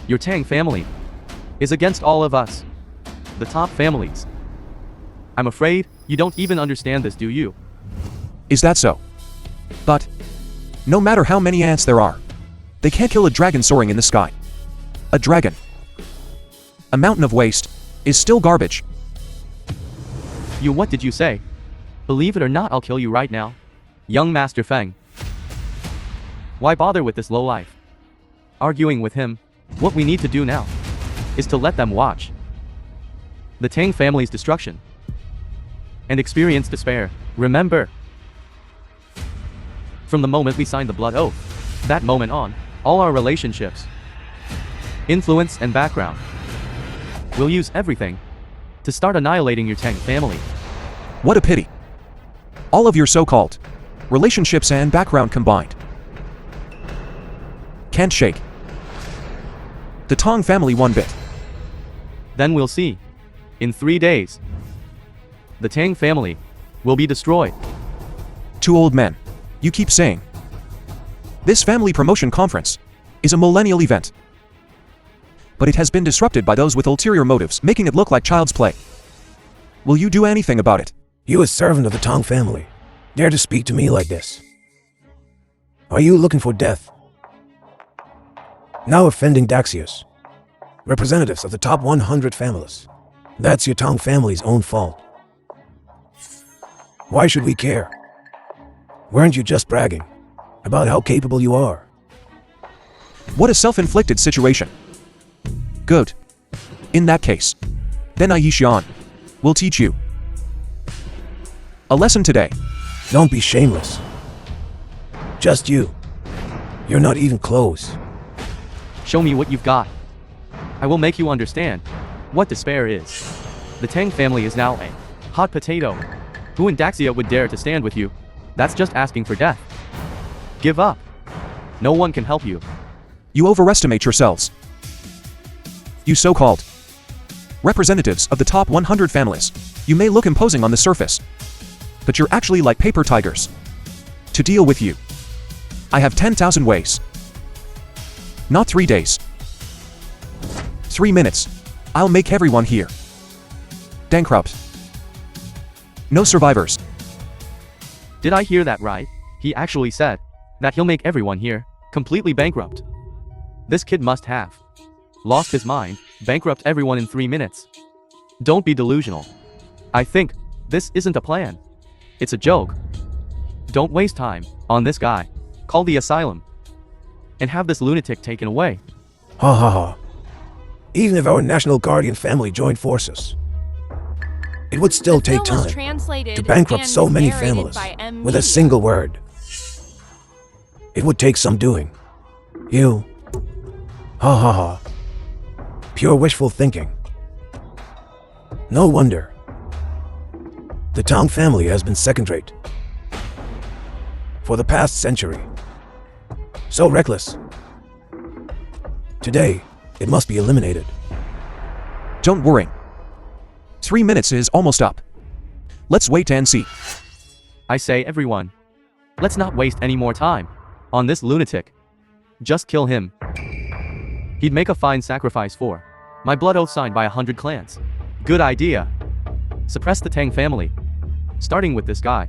your Tang family is against all of us. The top families. I'm afraid you don't even understand this, do you? Is that so? But no matter how many ants there are, they can't kill a dragon soaring in the sky. A dragon, a mountain of waste, is still garbage. What did you say? Believe it or not, I'll kill you right now. Young Master Feng. Why bother with this lowlife? Arguing with him. What we need to do now is to let them watch the Tang family's destruction and experience despair. Remember, from the moment we signed the blood oath, that moment on, all our relationships, influence and background, we'll use everything to start annihilating your Tang family. What a pity. All of your so-called relationships and background combined can't shake the Tong family one bit. Then we'll see. In 3 days, the Tang family will be destroyed. Two old men. You keep saying this family promotion conference is a millennial event. But it has been disrupted by those with ulterior motives, making it look like child's play. Will you do anything about it? You, a servant of the Tong family, dare to speak to me like this? Are you looking for death? Now offending Daxius, representatives of the top 100 families. That's your Tong family's own fault. Why should we care? Weren't you just bragging about how capable you are? What a self-inflicted situation. Good. In that case, then I Yishan will teach you a lesson today. Don't be shameless. Just you. You're not even close. Show me what you've got. I will make you understand what despair is. The Tang family is now a hot potato. Who in Daxia would dare to stand with you? That's just asking for death. Give up. No one can help you. You overestimate yourselves. You so-called representatives of the top 100 families. You may look imposing on the surface, but you're actually like paper tigers. To deal with you, I have 10,000 ways. Not 3 days. 3 minutes. I'll make everyone here bankrupt. No survivors. Did I hear that right? He actually said that he'll make everyone here completely bankrupt. This kid must have lost his mind. Bankrupt everyone in 3 minutes. Don't be delusional. I think this isn't a plan. It's a joke. Don't waste time on this guy. Call the asylum and have this lunatic taken away. Ha ha ha. Even if our National Guardian family joined forces, it would still The take film was time translated to bankrupt and so many narrated families by M. with a Media. single word. It would take some doing. You. Ha ha ha. Pure wishful thinking. No wonder. The Tong family has been second rate for the past century. So reckless. Today, it must be eliminated. Don't worry. 3 minutes is almost up. Let's wait and see. I say, everyone, let's not waste any more time on this lunatic. Just kill him. He'd make a fine sacrifice for my blood oath signed by 100 clans. Good idea. Suppress the Tang family, starting with this guy.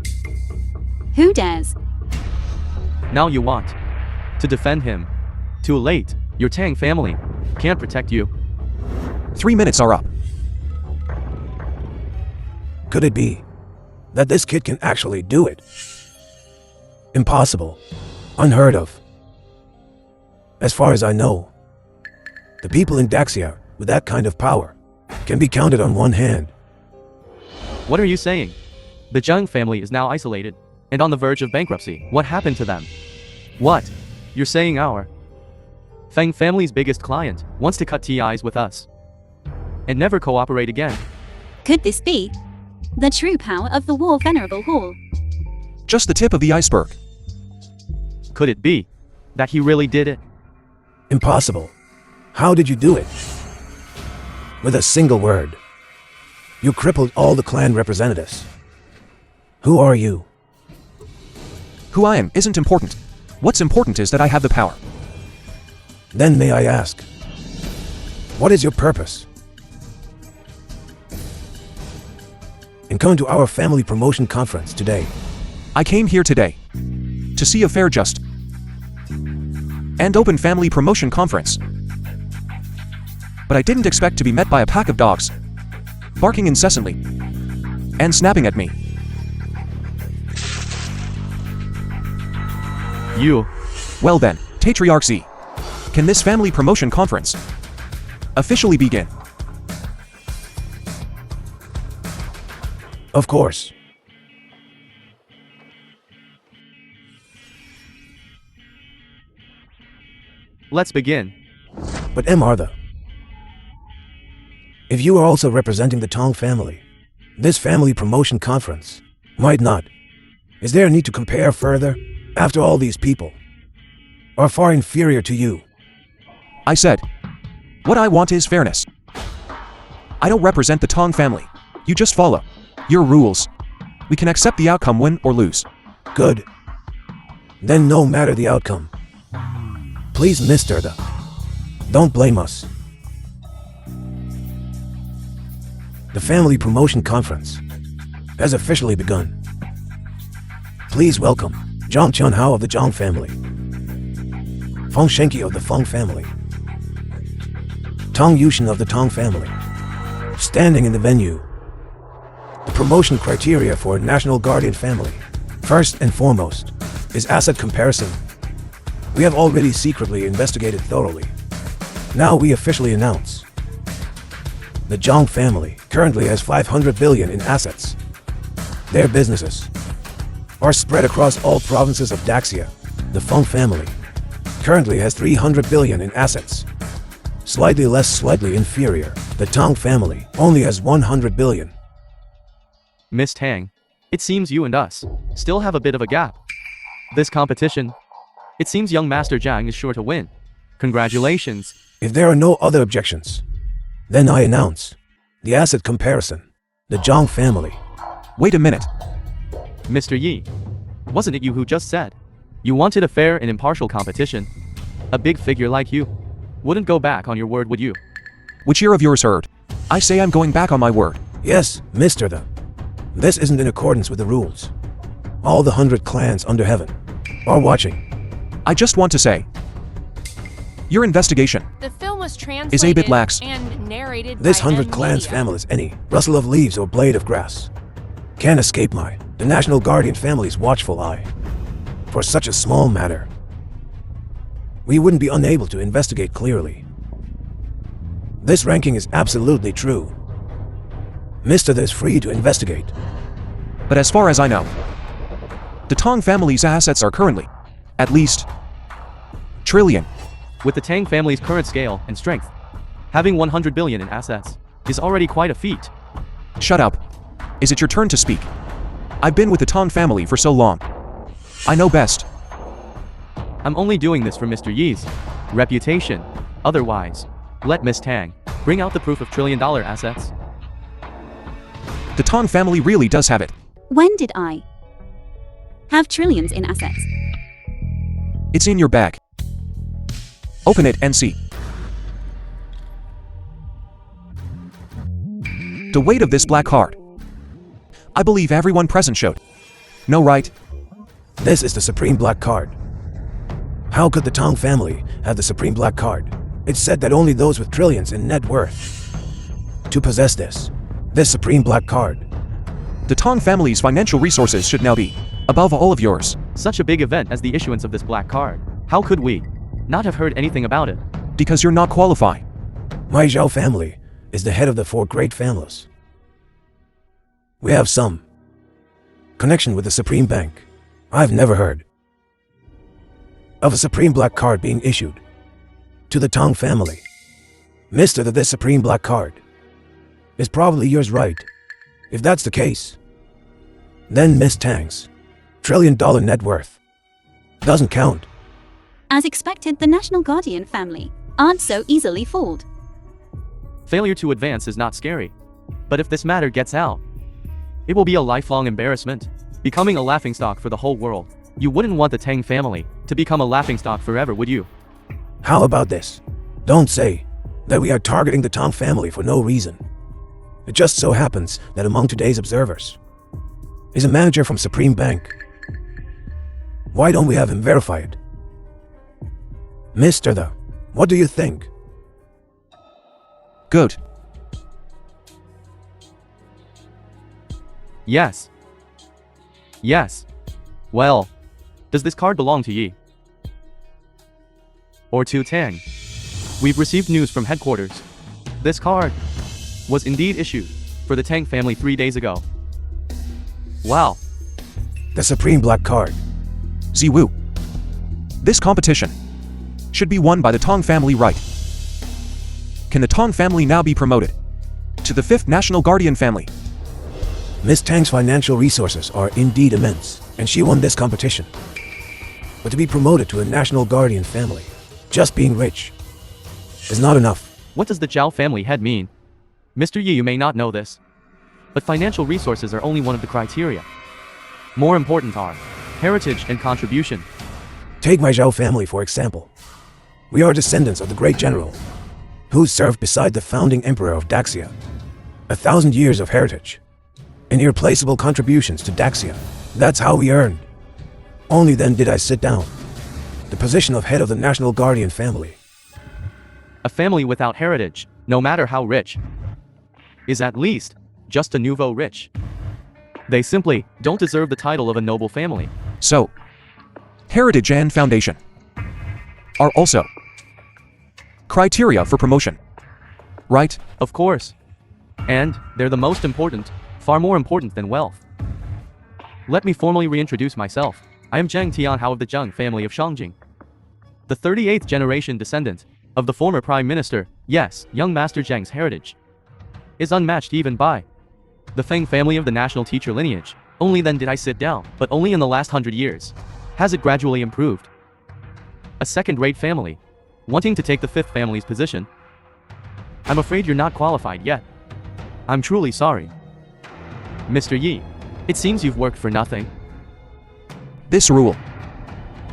Who dares? Now you want to defend him. Too late. Your Tang family can't protect you. 3 minutes are up. Could it be that this kid can actually do it? Impossible. Unheard of. As far as I know, the people in Daxia with that kind of power can be counted on one hand. What are you saying? The Zhang family is now isolated and on the verge of bankruptcy. What happened to them? What? You're saying our Feng family's biggest client wants to cut ties with us and never cooperate again. Could this be the true power of the War Venerable Hall? Just the tip of the iceberg. Could it be that he really did it? Impossible. How did you do it? With a single word. You crippled all the clan representatives. Who are you? Who I am isn't important. What's important is that I have the power. Then may I ask, what is your purpose? In coming to our family promotion conference today, I came here today to see a fair, just, and open family promotion conference. But I didn't expect to be met by a pack of dogs, barking incessantly and snapping at me. You. Well then, Patriarchy, can this family promotion conference officially begin? of course. Let's begin. But Martha, if you are also representing the Tong family, this family promotion conference might not. Is there a need to compare further? After all, these people are far inferior to you. I said, what I want is fairness. I don't represent the Tong family. You just follow your rules. We can accept the outcome, win or lose. Good. Then no matter the outcome, please, Mr. Don't blame us. The family promotion conference has officially begun. Please welcome Zhang Chunhao of the Zhang family, Feng Shenki of the Feng family, Tong Yushin of the Tong family. Standing in the venue, the promotion criteria for a National Guardian family, first and foremost, is asset comparison. We have already secretly investigated thoroughly. Now we officially announce the Zhang family currently has 500 billion in assets. Their businesses are spread across all provinces of Daxia. The Feng family currently has 300 billion in assets. Slightly less, slightly inferior, the Tong family only has 100 billion. Miss Tang, it seems you and us still have a bit of a gap. This competition, it seems young Master Zhang is sure to win. Congratulations. If there are no other objections, then I announce the asset comparison. The Zhang family. Wait a minute. Mr. Yi, wasn't it you who just said you wanted a fair and impartial competition? A big figure like you wouldn't go back on your word, would you? Which ear of yours heard? I say I'm going back on my word. Yes, Mr. This isn't in accordance with the rules. All the 100 clans under heaven are watching. I just want to say, your investigation The film was translated is a bit lax. and narrated This by 100 M. clans Media. families, any rustle of leaves or blade of grass, can't escape the National Guardian family's watchful eye. For such a small matter, we wouldn't be unable to investigate clearly. This ranking is absolutely true. Mr. is free to investigate. But as far as I know, the Tong family's assets are currently, at least, trillion. With the Tang family's current scale and strength, having 100 billion in assets is already quite a feat. Shut up. Is it your turn to speak? I've been with the Tong family for so long. I know best. I'm only doing this for Mr. Yi's reputation. Otherwise, let Miss Tang bring out the proof of trillion-dollar assets. The Tong family really does have it. When did I have trillions in assets? It's in your bag. Open it and see. The weight of this black card. I believe everyone present showed. No, right? This is the Supreme Black Card. How could the Tong family have the Supreme Black Card? It's said that only those with trillions in net worth to possess this Supreme Black Card. The Tong family's financial resources should now be above all of yours. Such a big event as the issuance of this black card. How could we not have heard anything about it? Because you're not qualified. My Zhao family is the head of the 4 great families. We have some connection with the Supreme Bank. I've never heard of a Supreme Black Card being issued to the Tong family. Mr. This Supreme Black Card is probably yours, right? If that's the case, then Miss Tang's trillion-dollar net worth doesn't count. As expected, the National Guardian family aren't so easily fooled. Failure to advance is not scary. But if this matter gets out, it will be a lifelong embarrassment, becoming a laughingstock for the whole world. You wouldn't want the Tang family to become a laughingstock forever, would you? How about this? Don't say that we are targeting the Tong family for no reason. It just so happens that among today's observers is a manager from Supreme Bank. Why don't we have him verify it? Mr. What do you think? Good. Yes. Yes. Well, does this card belong to Yi? Or to Tang? We've received news from headquarters. This card was indeed issued for the Tang family 3 days ago. Wow. The Supreme Black Card. Ziwu. This competition should be won by the Tong family, right? Can the Tong family now be promoted to the 5th National Guardian family? Miss Tang's financial resources are indeed immense, and she won this competition. But to be promoted to a National Guardian family, just being rich, is not enough. What does the Zhao family head mean? Mr. Yi, you may not know this, but financial resources are only one of the criteria. More important are heritage and contribution. Take my Zhao family, for example. We are descendants of the great general, who served beside the founding emperor of Daxia. 1,000 years of heritage and irreplaceable contributions to Daxia. That's how we earned. Only then did I sit down the position of head of the National Guardian family. A family without heritage, no matter how rich, is at least just a nouveau rich. They simply don't deserve the title of a noble family. So, heritage and foundation are also criteria for promotion, right? Of course. And they're the most important, far more important than wealth. Let me formally reintroduce myself. I am Zheng Tianhao of the Zheng family of Shangjing, the 38th generation descendant of the former Prime Minister. Yes, young Master Zheng's heritage is unmatched even by the Feng family of the national teacher lineage. Only then did I sit down, but only in the last 100 years has it gradually improved. A second-rate family, wanting to take the 5th family's position. I'm afraid you're not qualified yet. I'm truly sorry. Mr. Yi, it seems you've worked for nothing. This rule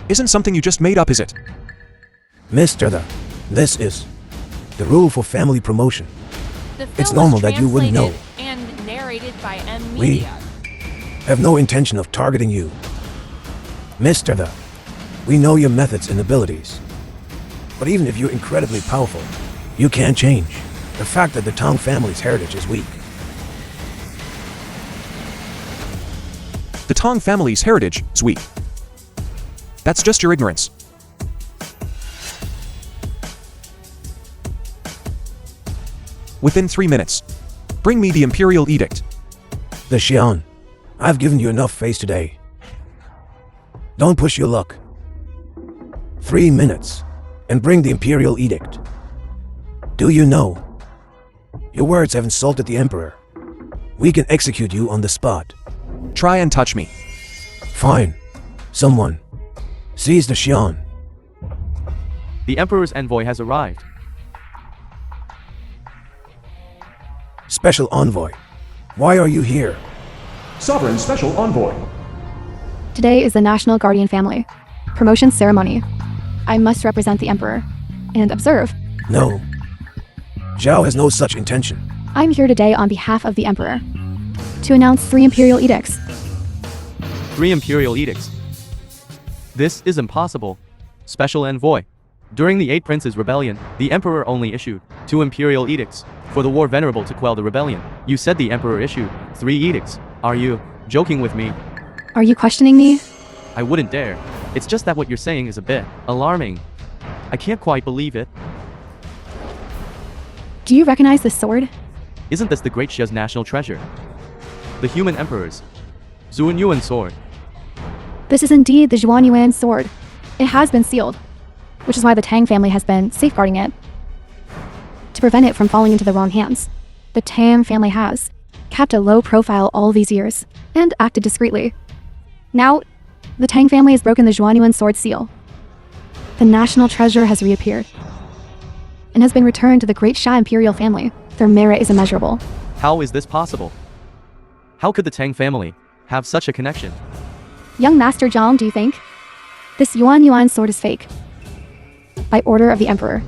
isn't something you just made up, is it? Mr. This is the rule for family promotion. The film It's normal was that you wouldn't know. translated and narrated by M We Media. have no intention of targeting you. Mr. We know your methods and abilities. But even if you're incredibly powerful, you can't change the fact that the Tang family's heritage is weak. The Tong family's heritage is weak. That's just your ignorance. Within 3 minutes. Bring me the Imperial Edict. The Xian. I've given you enough face today. Don't push your luck. 3 minutes, and bring the Imperial Edict. Do you know? Your words have insulted the Emperor. We can execute you on the spot. Try and touch me. Fine. Someone. Seize the Xian. The Emperor's envoy has arrived. Special Envoy. Why are you here? Sovereign Special Envoy. Today is the National Guardian Family promotion ceremony. I must represent the Emperor and observe. No. Zhao has no such intention. I'm here today on behalf of the Emperor to announce 3 Imperial Edicts. 3 Imperial Edicts. This is impossible. Special Envoy. During the 8 Princes' Rebellion, the Emperor only issued 2 Imperial Edicts for the war venerable to quell the rebellion. You said the Emperor issued 3 edicts. Are you joking with me? Are you questioning me? I wouldn't dare. It's just that what you're saying is a bit alarming. I can't quite believe it. Do you recognize this sword? Isn't this the Great Xia's national treasure? The human emperor's Zhuan Yuan sword. This is indeed the Zhuan Yuan sword. It has been sealed, which is why the Tang family has been safeguarding it to prevent it from falling into the wrong hands. The Tang family has kept a low profile all these years and acted discreetly. Now, the Tang family has broken the Zhuan Yuan sword seal. The national treasure has reappeared and has been returned to the Great Xia imperial family. Their merit is immeasurable. How is this possible? How could the Tang family have such a connection? Young Master Zhang, do you think this Yuan Yuan sword is fake? By order of the Emperor,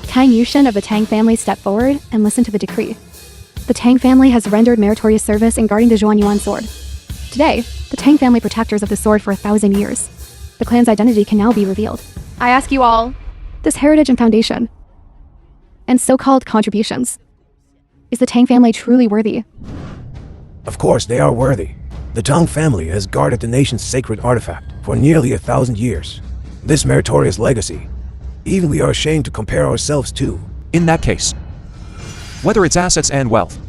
Tang Yushin of the Tang family step forward and listen to the decree. The Tang family has rendered meritorious service in guarding the Zhuan Yuan sword. Today, the Tang family protectors of the sword for 1,000 years. The clan's identity can now be revealed. I ask you all, this heritage and foundation, and so-called contributions, is the Tang family truly worthy? Of course they are worthy. The Tang family has guarded the nation's sacred artifact for nearly 1,000 years. This meritorious legacy, even we are ashamed to compare ourselves to. In that case, whether it's assets and wealth,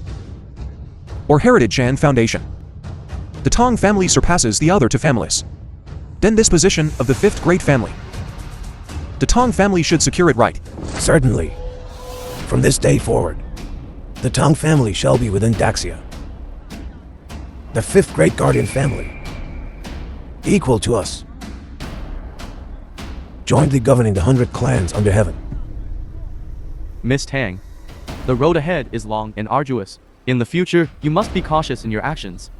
or heritage and foundation, the Tang family surpasses the other 2 families. Then this position of the 5th great family, the Tang family should secure it right. Certainly. From this day forward, the Tang family shall be within Daxia. The 5th great guardian family, equal to us, jointly governing the 100 clans under heaven. Miss Tang, the road ahead is long and arduous. In the future, you must be cautious in your actions.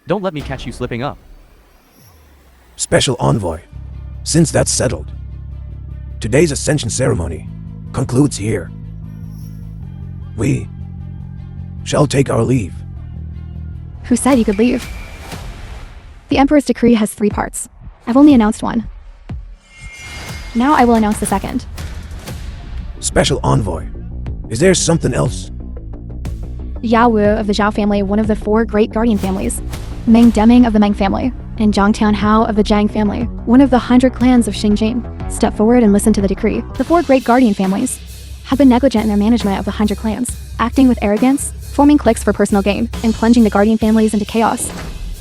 Don't let me catch you slipping up. Special Envoy, since that's settled, today's ascension ceremony concludes here. We shall take our leave. Who said you could leave? The Emperor's decree has 3 parts. I've only announced one. Now I will announce the second. Special Envoy, is there something else? Yao Wu of the Zhao family, one of the 4 great guardian families, Meng Deming of the Meng family, and Zhang Tianhao of the Zhang family, one of the 100 clans of Xingjing, step forward and listen to the decree. The 4 great guardian families have been negligent in their management of the 100 clans, acting with arrogance, forming cliques for personal gain, and plunging the guardian families into chaos.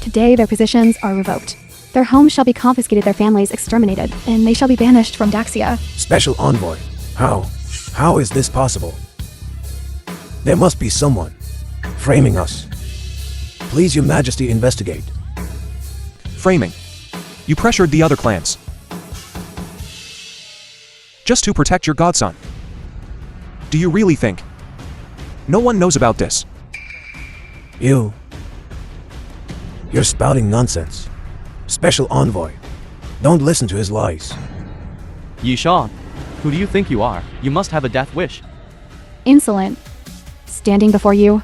Today, their positions are revoked. Their homes shall be confiscated, their families exterminated, and they shall be banished from Daxia. Special Envoy, how? How is this possible? There must be someone framing us. Please, Your Majesty, investigate. Framing. You pressured the other clans, just to protect your godson. Do you really think no one knows about this? You're spouting nonsense. Special Envoy, don't listen to his lies. Yi Shan, who do you think you are? You must have a death wish. Insolent. Standing before you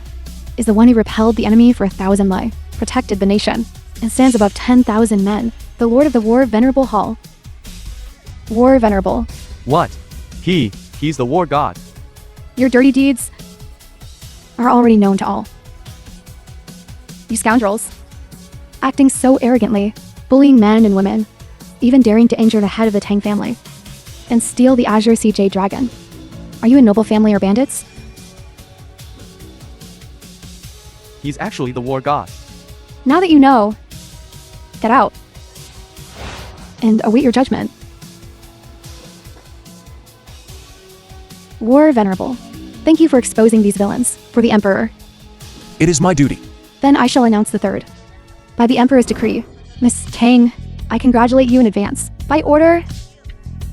is the one who repelled the enemy for 1,000 Lai, protected the nation, and stands above 10,000 men, the Lord of the War Venerable Hall. War Venerable. What? He's the war god. Your dirty deeds are already known to all. You scoundrels, acting so arrogantly, bullying men and women, even daring to injure the head of the Tang family, and steal the Azure CJ Dragon. Are you a noble family or bandits? He's actually the war god. Now that you know, get out. And await your judgment. War Venerable, thank you for exposing these villains for the Emperor. It is my duty. Then I shall announce the third. By the Emperor's decree, Miss Tang, I congratulate you in advance. By order,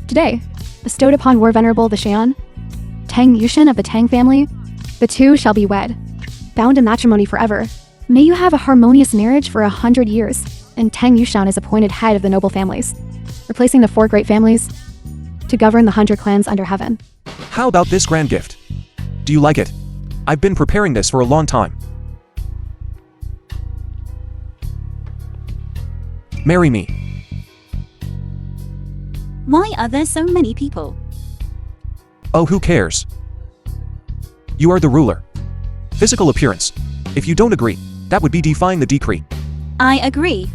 today, bestowed upon War Venerable the Shan, Tang Yushin of the Tang family, the two shall be wed, bound in matrimony forever. May you have a harmonious marriage for 100 years, and Tang Yushan is appointed head of the noble families, replacing the 4 great families, to govern the 100 clans under heaven. How about this grand gift? Do you like it? I've been preparing this for a long time. Marry me. Why are there so many people? Oh, who cares? You are the ruler. Physical appearance. If you don't agree, that would be defying the decree. I agree.